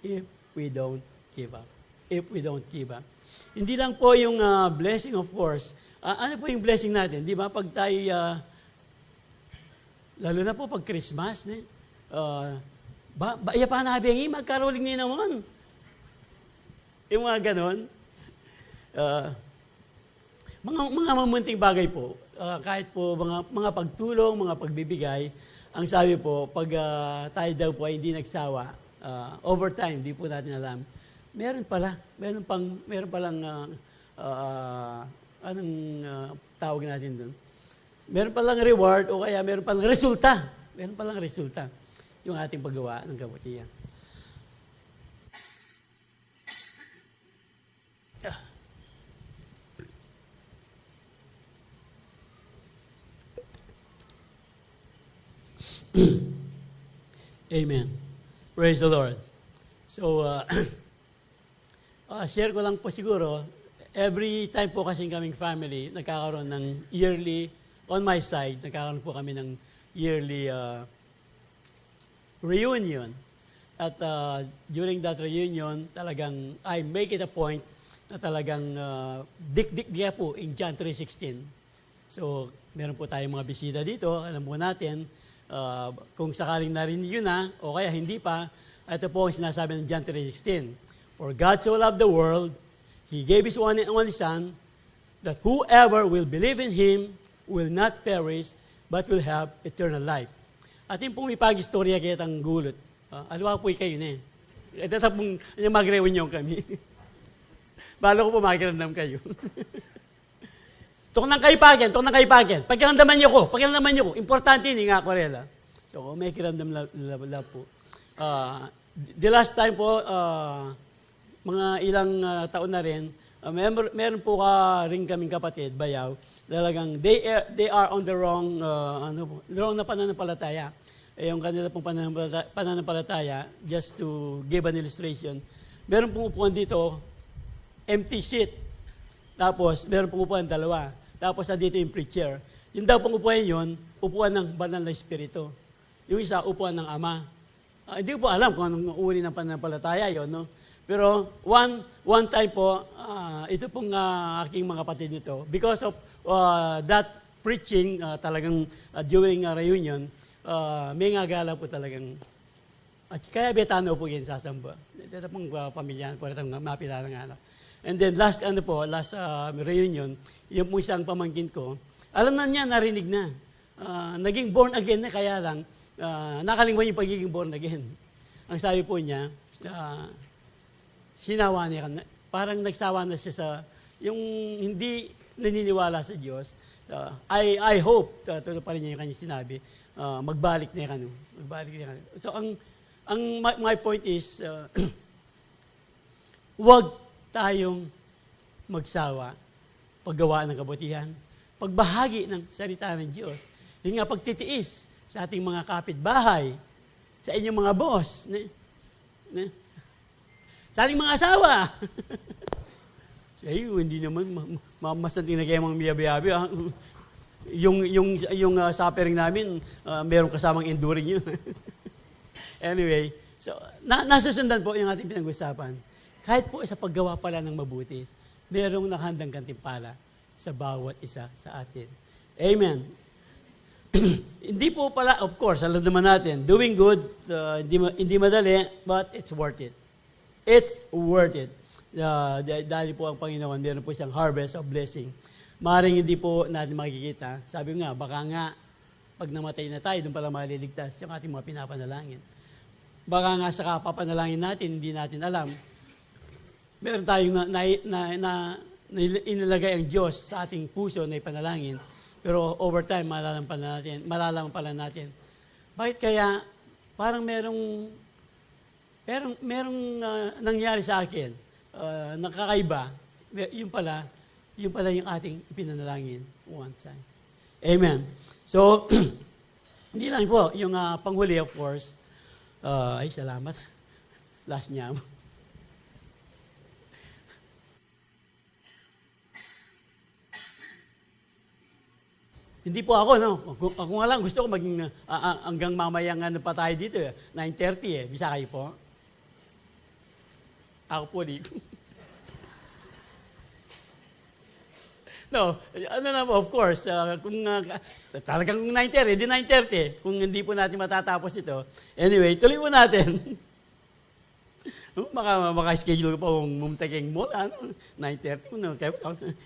if we don't give up. If we don't give up. Hindi lang po yung blessing, of course. Ano po yung blessing natin? Di ba? Pag tayo, lalo na po pag Christmas, iya pa nabingi, magkaroling ni naman. Yung mga ganon. Mga mamunting bagay po, kahit po mga pagtulong, mga pagbibigay, ang sabi po, pag tayo daw po ay hindi nagsawa, overtime, di po natin alam, meron palang anong tawag natin doon? Meron palang reward o kaya meron palang resulta. Meron palang resulta yung ating paggawa ng kabutihan. Amen. Praise the Lord. So, share ko lang po siguro, every time po kasing kaming family, nagkakaroon ng yearly, on my side, nagkakaroon po kami ng yearly reunion. At during that reunion, talagang I make it a point na talagang dik-dik niya po in John 3:16. So, meron po tayong mga bisita dito. Alam po natin, kung sakaling narinig yun na, o kaya hindi pa, ito po ang sinasabi ng John 3:16. For God so loved the world, He gave His one and only Son, that whoever will believe in Him will not perish, but will have eternal life. At yung pong ipag-istorya kaya tang gulot. Alawa po kayo na Ito pong mag-reunion kami. Balo ko po magkiramdam kayo. Tok ng kaipakin. Pakiramdaman niyo ko. Importante ni nga ko rin. So, may kiramdam la po. The last time po, mga ilang taon na rin, meron po rin kaming kapatid, bayaw, talagang they are on the wrong na pananampalataya. Yung kanila pong pananampalataya, just to give an illustration, meron pong upuan dito, empty seat. Tapos, meron pong upuan dalawa. Tapos, dito yung preacher. Yung daw pong upuan yun, upuan ng banal na espiritu. Yung isa, upuan ng ama. Hindi ko po alam kung anong uri ng pananampalataya yun, no? Pero one time po, ito pong aking mga kapatid nito, because of that preaching, talagang during reunion, may nga gala po talagang, at kaya Betano po yun sasamba. Ito pong pamilya, po itong mapila ng anak. And then last reunion, yung po isang pamangkin ko, alam na niya, narinig na. Naging born again na, kaya lang, nakalimutan yung pagiging born again. Ang sabi po niya, sinawa niya, parang nagsawa na siya sa, yung hindi naniniwala sa Diyos. I hope, tuloy pa rin niya yung kanyang sinabi, magbalik na yan. So, my point is, huwag tayong magsawa, paggawa ng kabutihan, pagbahagi ng salita ng Diyos, yung nga pagtitiis sa ating mga kapitbahay, sa inyong mga boss, sa ating mga asawa. Hindi naman, masanting na kayo mga miyabi-yabi. Yung suffering namin, meron kasamang enduring yun. Anyway, so, nasusundan po yung ating pinag-usapan. Kahit po sa paggawa pala ng mabuti, merong nakahandang gantimpala sa bawat isa sa atin. Amen. Hindi po pala, of course, alam naman natin, doing good, hindi madali, but it's worth it. It's worth it. Dahil po ang Panginoon, meron po siyang harvest of blessing. Maaaring hindi po natin makikita. Sabi nga, baka nga, pag namatay na tayo, doon pala maliligtas yung ating mga pinapanalangin. Baka nga sa kapapanalangin natin, hindi natin alam. Meron tayong inilagay ang Diyos sa ating puso na ipanalangin. Pero over time, malalaman pala natin. Bakit kaya parang merong nangyari sa akin, nakakaiba, yung pala yung ating ipinanalangin one time. Amen. So, hindi lang po, yung panghuli, of course, ay salamat. Last niya. Hindi po ako, no? Kung alam, gusto ko maging hanggang mamayang pa tayo dito, 9:30 Bisa kayo po? Ako po dito. No, of course, kung talagang 9:30, di 9:30, kung hindi po natin matatapos ito. Anyway, tuloy po natin. Maka-schedule pa kung mumtaging mall, 9:30, no?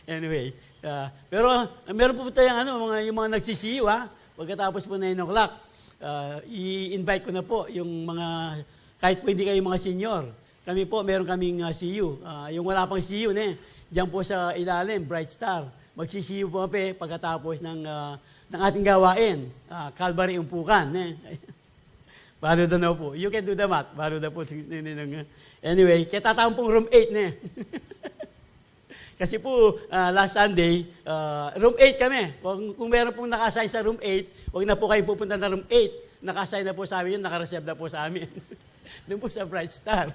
Anyway, pero meron po tayong yung mga nagsisiyo, pagkatapos po 9 o'clock, i-invite ko na po yung mga, kahit pwede kayo mga senior. Kami po, meron kaming CU. Yung wala pang CU, diyan po sa ilalim, Bright Star. Magsisiyo po kami pagkatapos ng ating gawain, Calvary Umpukan. Baro daw na po. You can do the math. Baro daw po. Anyway, kaya tatawang pong room 8 Kasi po, last Sunday, room 8 kami. Kung meron pong naka-assign sa room 8, huwag na po kayo pupunta na room 8. Naka-assign na po sa amin yun, naka-reserve na po sa amin. Doon po sa Bright Star.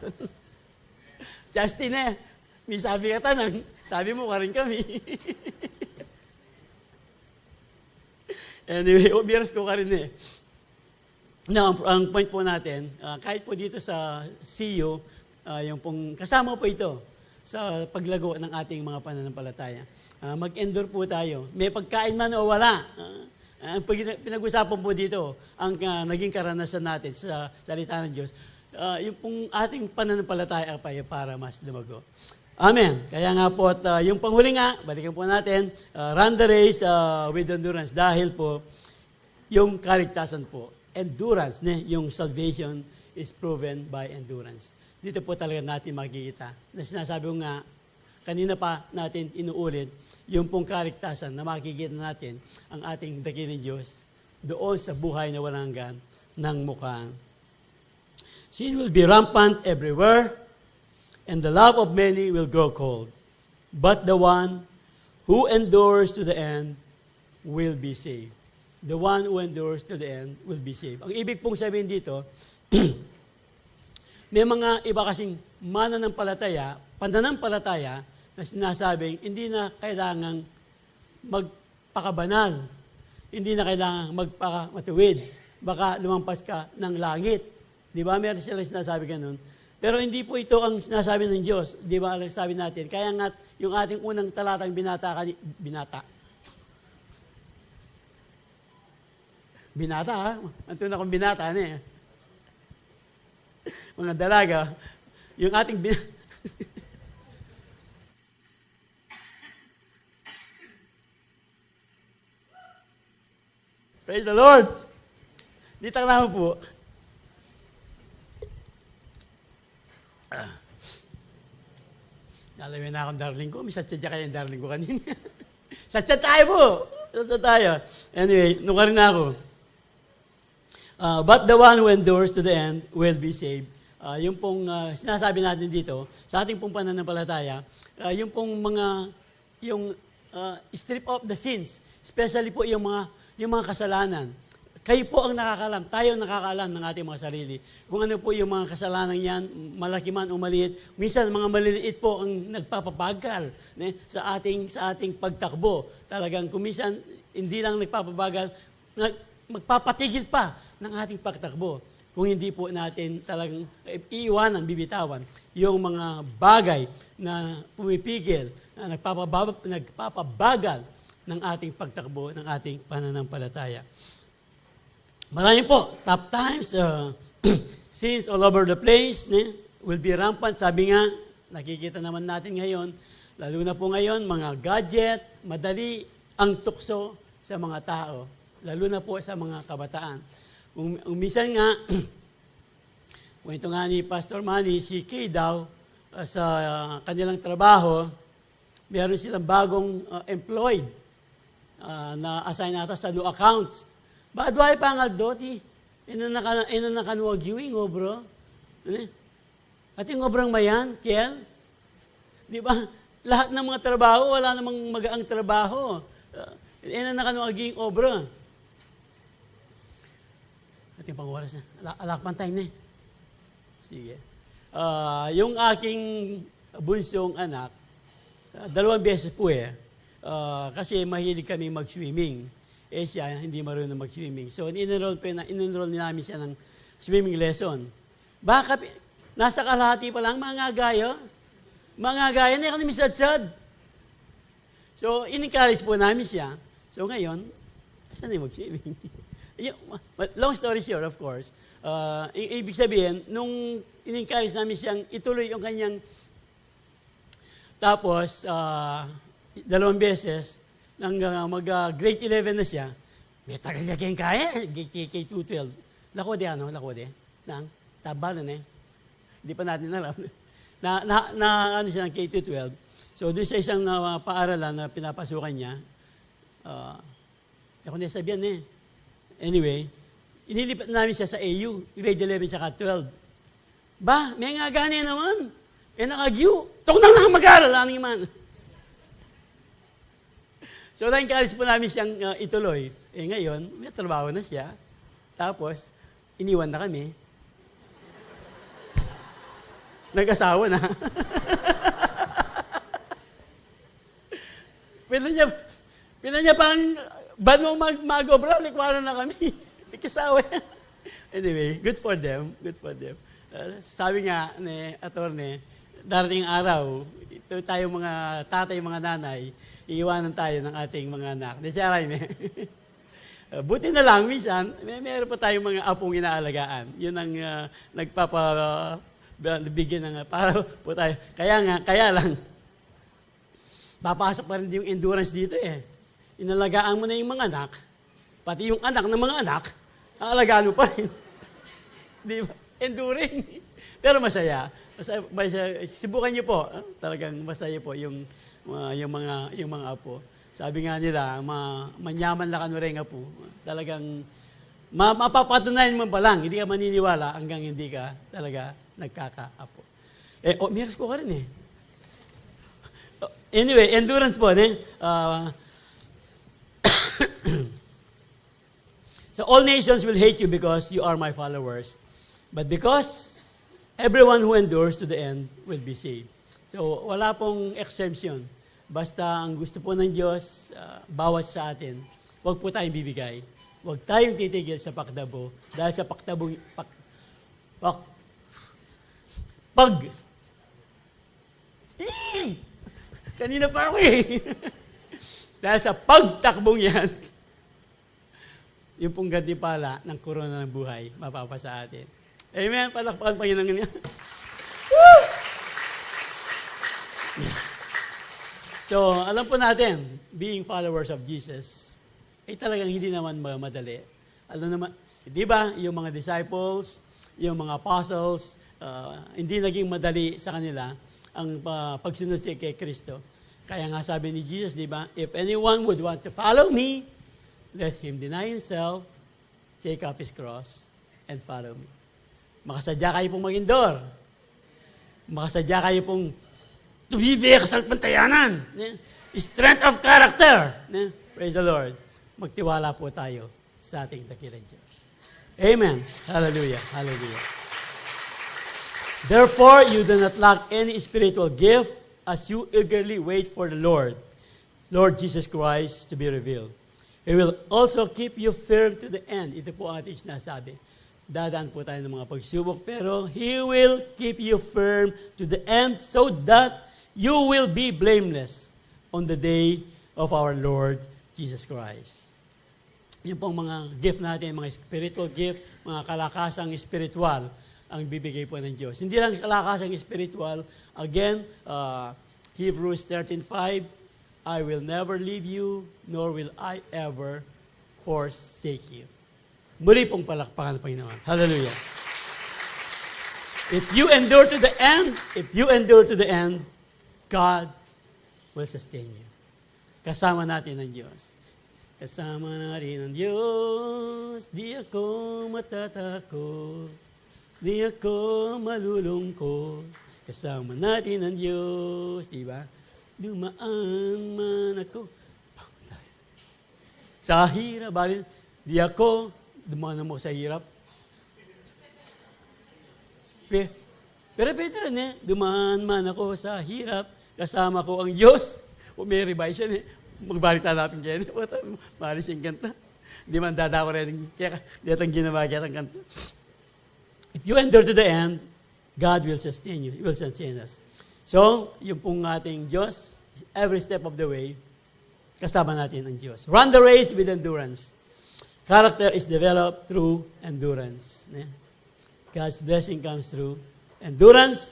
Justin, may sabi ka tanang, sabi mo ka rin kami. Anyway, obvious ko ka rin Now, ang point po natin, kahit po dito sa CU, yung pong kasama po ito sa paglago ng ating mga pananampalataya. Mag-endure po tayo. May pagkain man o wala. Ang pinag-usapan po dito, ang naging karanasan natin sa salita ng Diyos, yung pong ating pananampalataya para mas lumago. Amen. Kaya nga po, at yung panghuli nga, balikan po natin, run the race with endurance dahil po yung kaligtasan po, endurance, yung salvation is proven by endurance. Dito po talaga natin makikita. Na sinasabi ko nga, kanina pa natin inuulit, yung pong kaligtasan na makikita natin ang ating dakilang Diyos doon sa buhay na walang hanggan ng mukhang. Sin will be rampant everywhere, and the love of many will grow cold. But the one who endures to the end will be saved. The one who endures to the end will be saved. Ang ibig pong sabihin dito, may mga iba kasing pananampalataya na sinasabing hindi na kailangang magpakabanal, hindi na kailangang magpakamatuwid, baka lumampas ka ng langit. Di ba? Meron sila sinasabi ganun. Pero hindi po ito ang sinasabi ng Diyos. Di ba? Sabi natin. Kaya nga, yung ating unang talatang binata, ha? Antun akong binata na eh. Mga dalaga, yung ating Praise the Lord! Dito na po. Alam na akong darling ko. May satya kaya yung darling ko kanina. Satya tayo po! Satya tayo. Anyway, nung rin ako. But the one who endures to the end will be saved. Yung pong sinasabi natin dito, sa ating pong pananampalataya, yung pong strip off the sins, especially po yung mga kasalanan. Kayo po ang nakakalam, tayo ang nakakalam ng ating mga sarili. Kung ano po yung mga kasalanan yan, malaki man o maliit, minsan mga maliliit po ang nagpapabagal sa ating pagtakbo. Talagang kung minsan hindi lang nagpapabagal, magpapatigil pa ng ating pagtakbo. Kung hindi po natin talagang iiwanan, bibitawan yung mga bagay na pumipigil, na nagpapabagal ng ating pagtakbo, ng ating pananampalataya. Marami po, tough times, sins all over the place, will be rampant. Sabi nga, nakikita naman natin ngayon, lalo na po ngayon, mga gadget, madali ang tukso sa mga tao, lalo na po sa mga kabataan. Minsan nga, kwento nga ni Pastor Manny, si Kay daw, sa kanilang trabaho, meron silang bagong employed na assign nata sa new accounts. Badway pangal doti, ino nakanuwag viewing o bro. At yung obrang mayan, Kiel, di ba? Lahat ng mga trabaho, wala namang magaang trabaho. Ino nakanuwag yung obra. At yung pang-oras na, alakpan time na eh. Sige. Yung aking bunsong anak, 2 beses po kasi mahilig kami mag-swimming. Siya, hindi marunong mag-swimming. So, in-enroll namin siya ng swimming lesson. Baka, nasa kalahati pa lang, mga gaya na kami sad-sad. So, in-encourage po namin siya. So, ngayon, saan na mag-swimming? Long story short, of course, ibig sabihin, nung in-encourage namin siyang ituloy yung kanyang, tapos, 2 beses, mag-grade 11 na siya, may tagal niya kaya, K212. Lakode. Nang, tabalan Hindi pa natin alam. Ano siya ng K212. So, doon sa isang paaralan na pinapasukan niya, ako na sabihan Anyway, inilipat namin siya sa AU, grade 11 tsaka 12. Ba, may nga gani naman. Nakagyo. Tok na mag-aaral, ano man. So, na-encourage po namin siyang ituloy. Ngayon, may trabaho na siya. Tapos, iniwan na kami. Nag-asawa na. Pila niya pang, ba't mo mag-obra, likwano na kami. Nag-asawa. Anyway, good for them. Sabi nga ni attorney, darating araw, ito tayo mga tatay, mga nanay, iiwanan tayo ng ating mga anak. Di siya rin Buti na lang, minsan, meron pa tayong mga apong inaalagaan. Yun ang nagpapabigyan ng, para po tayo. Kaya lang, papasok pa rin yung endurance dito Inalagaan mo na yung mga anak, pati yung anak ng mga anak, aalagaan mo pa rin. Di ba? Enduring. Pero masaya. Subukan niyo po. Talagang masaya po yung yung mga apo. Sabi nga nila, manyaman lang kanureng apo. Talagang mapapatunayan mo pa lang, hindi ka maniniwala hanggang hindi ka talaga nagkakaapo. Miras ko ka rin eh. Anyway, endurance po. So all nations will hate you because you are my followers. But because everyone who endures to the end will be saved. So wala pong exemption. Basta ang gusto po ng Diyos, bawat sa atin, huwag po tayong bibigay. Huwag tayong titigil sa pakdabo. Dahil sa pakdabong, kanina pa ako eh. Dahil sa pagtakbong yan, yung pong gantimpala ng korona ng buhay, mapapasa atin. Amen? Palakpakan Panginoon niya. So, alam po natin, being followers of Jesus, talagang hindi naman madali. Alam naman, di ba, yung mga disciples, yung mga apostles, hindi naging madali sa kanila ang pagsunod kay Kristo. Kaya nga sabi ni Jesus, di ba, if anyone would want to follow me, let him deny himself, take up his cross, and follow me. Makasadya kayo pong mag-endure. Makasadya kayo pong tumibig sa pantayanan. Strength of character. Praise the Lord. Magtiwala po tayo sa ating dakilang Diyos. Amen. Hallelujah. Hallelujah. Therefore, you do not lack any spiritual gift as you eagerly wait for the Lord Jesus Christ to be revealed. He will also keep you firm to the end. Ito po ang ating sinasabi. Dadaan po tayo ng mga pagsubok, pero He will keep you firm to the end so that you will be blameless on the day of our Lord Jesus Christ. Yung pong mga gift natin, mga spiritual gift, mga kalakasang spiritual, ang bibigay po ng Diyos. Hindi lang kalakasang spiritual. Again, Hebrews 13:5, I will never leave you, nor will I ever forsake you. Muli pong palakpakan ng Panginoon. Hallelujah. If you endure to the end, God will sustain you. Kasama natin ang Diyos. Kasama natin ang Diyos, di ako matatakot, di ako malulungkot. Kasama natin ang Diyos, di ba? Dumaan man ako. Sa hirap, di ako, dumaan mo sa hirap. Pero pwede rin eh, dumaan man ako sa hirap, kasama ko ang Diyos. O may revise yan eh, magbalita natin kaya. Mahalis yung kanta. Di man dadawa rin, kaya ditang ginawa kaya ang kanta. If you endure to the end, God will sustain you. He will sustain us. So, yung pong ating Diyos, every step of the way, kasama natin ang Diyos. Run the race with endurance. Character is developed through endurance. God's blessing comes through endurance.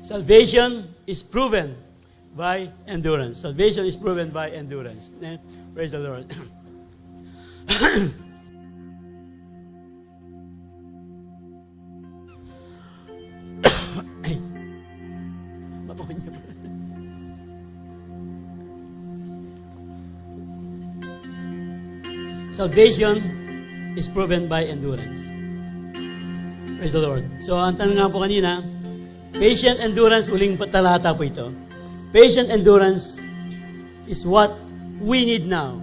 Salvation is proven by endurance. Salvation is proven by endurance. Praise the Lord. Salvation is proven by endurance. Praise the Lord. So, ang tanong nga po kanina, patient endurance, uling talata po ito. Patient endurance is what we need now.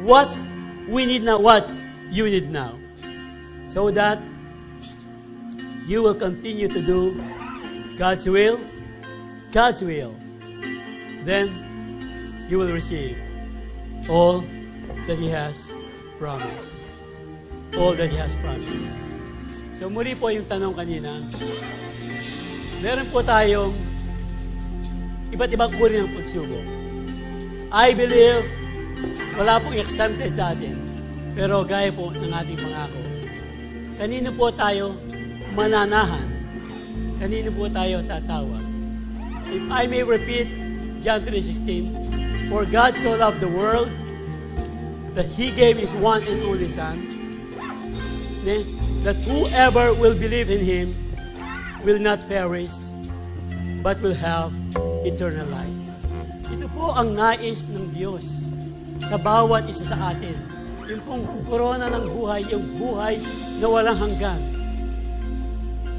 What we need now, what you need now. So that you will continue to do God's will. Then you will receive all that He has promised. All that He has promised. So muli po yung tanong kanina, meron po tayong iba't ibang uri ng pagsubok. I believe wala pong exempted sa atin. Pero gaya po ng ating pangako, kanino po tayo mananahan? Kanino po tayo tatawag? If I may repeat John 3:16, for God so loved the world that He gave His one and only Son. that whoever will believe in Him will not perish, but will have eternal life. Ito po ang nais ng Diyos sa bawat isa sa atin. Yung pong korona ng buhay, yung buhay na walang hanggan.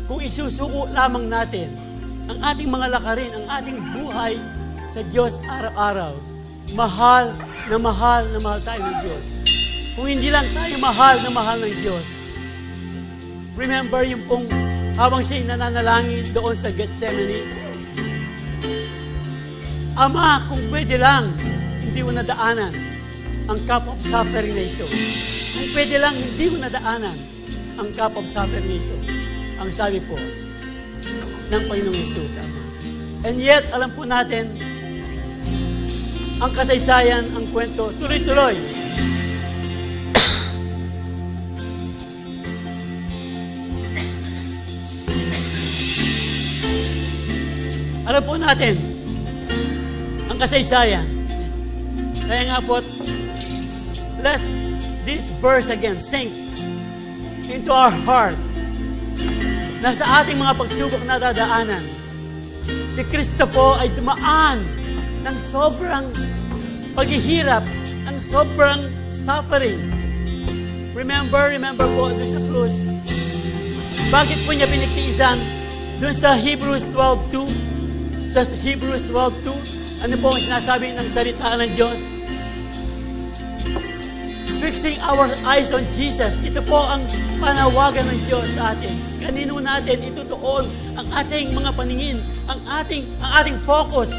Kung isusuko lamang natin ang ating mga lakarin, ang ating buhay sa Diyos araw-araw, mahal na mahal na mahal tayo ng Diyos. Kung hindi lang tayo mahal na mahal ng Diyos, remember yung pong habang siya'y nananalangin doon sa Gethsemane, Ama, kung pwede lang, hindi mo nadaanan ang cup of suffering na ito. Kung pwede lang, hindi mo nadaanan ang cup of suffering na ito. Ang sabi po ng Panginoong Hesus, Ama. And yet, alam po natin, ang kasaysayan, ang kwento, tuloy-tuloy. Alam po natin, ang kasaysayan. Kaya nga po, let this verse again sink into our heart na sa ating mga pagsubok na dadaanan, si Kristo po ay dumaan ng sobrang paghihirap, ng sobrang suffering. Remember po doon sa krus, bakit po niya pinagtiisan? Doon sa Hebrews 12:2, sa Hebrews 12:2, ano po ang sinasabi ng salita ng Diyos? Fixing our eyes on Jesus. Ito po ang panawagan ng Diyos sa atin. Kanino natin itutuon ang ating mga paningin, ang ating focus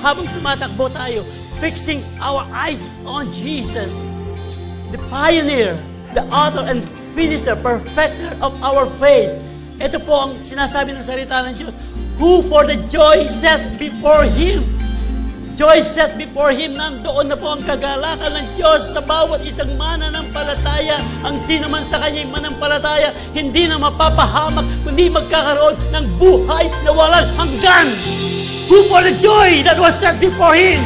habang tumatakbo tayo. Fixing our eyes on Jesus, the pioneer, the author and finisher, perfecter of our faith. Ito po ang sinasabi ng salita ng Diyos. Who for the joy set before Him. Joy set before Him. Nandoon na po ang kagalakan ng Diyos sa bawat isang mananampalataya. Ang sino man sa Kanya'y manampalataya, hindi na mapapahamak, kundi magkakaroon ng buhay na walang hanggan. Who for the joy that was set before Him.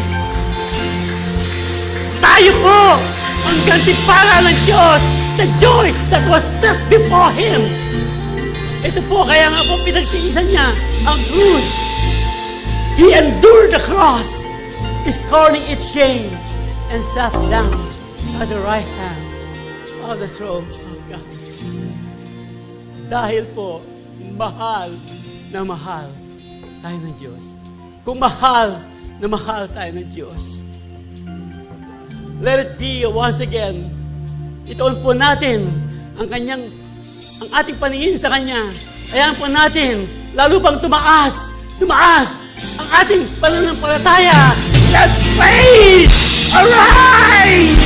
Tayo po ang gantimpala ng Diyos. The joy that was set before Him. Ito po, kaya nga po pinagtiisan niya ang krus. He endured the cross, scorning its shame, and sat down at the right hand of the throne of God. Dahil po, mahal na mahal tayo ng Diyos. Kung mahal na mahal tayo ng Diyos, let it be once again, itoon po natin ang ating paningin sa Kanya. Ayan po natin, lalo pang tumaas ang ating pananampalataya. Let's praise! Arise!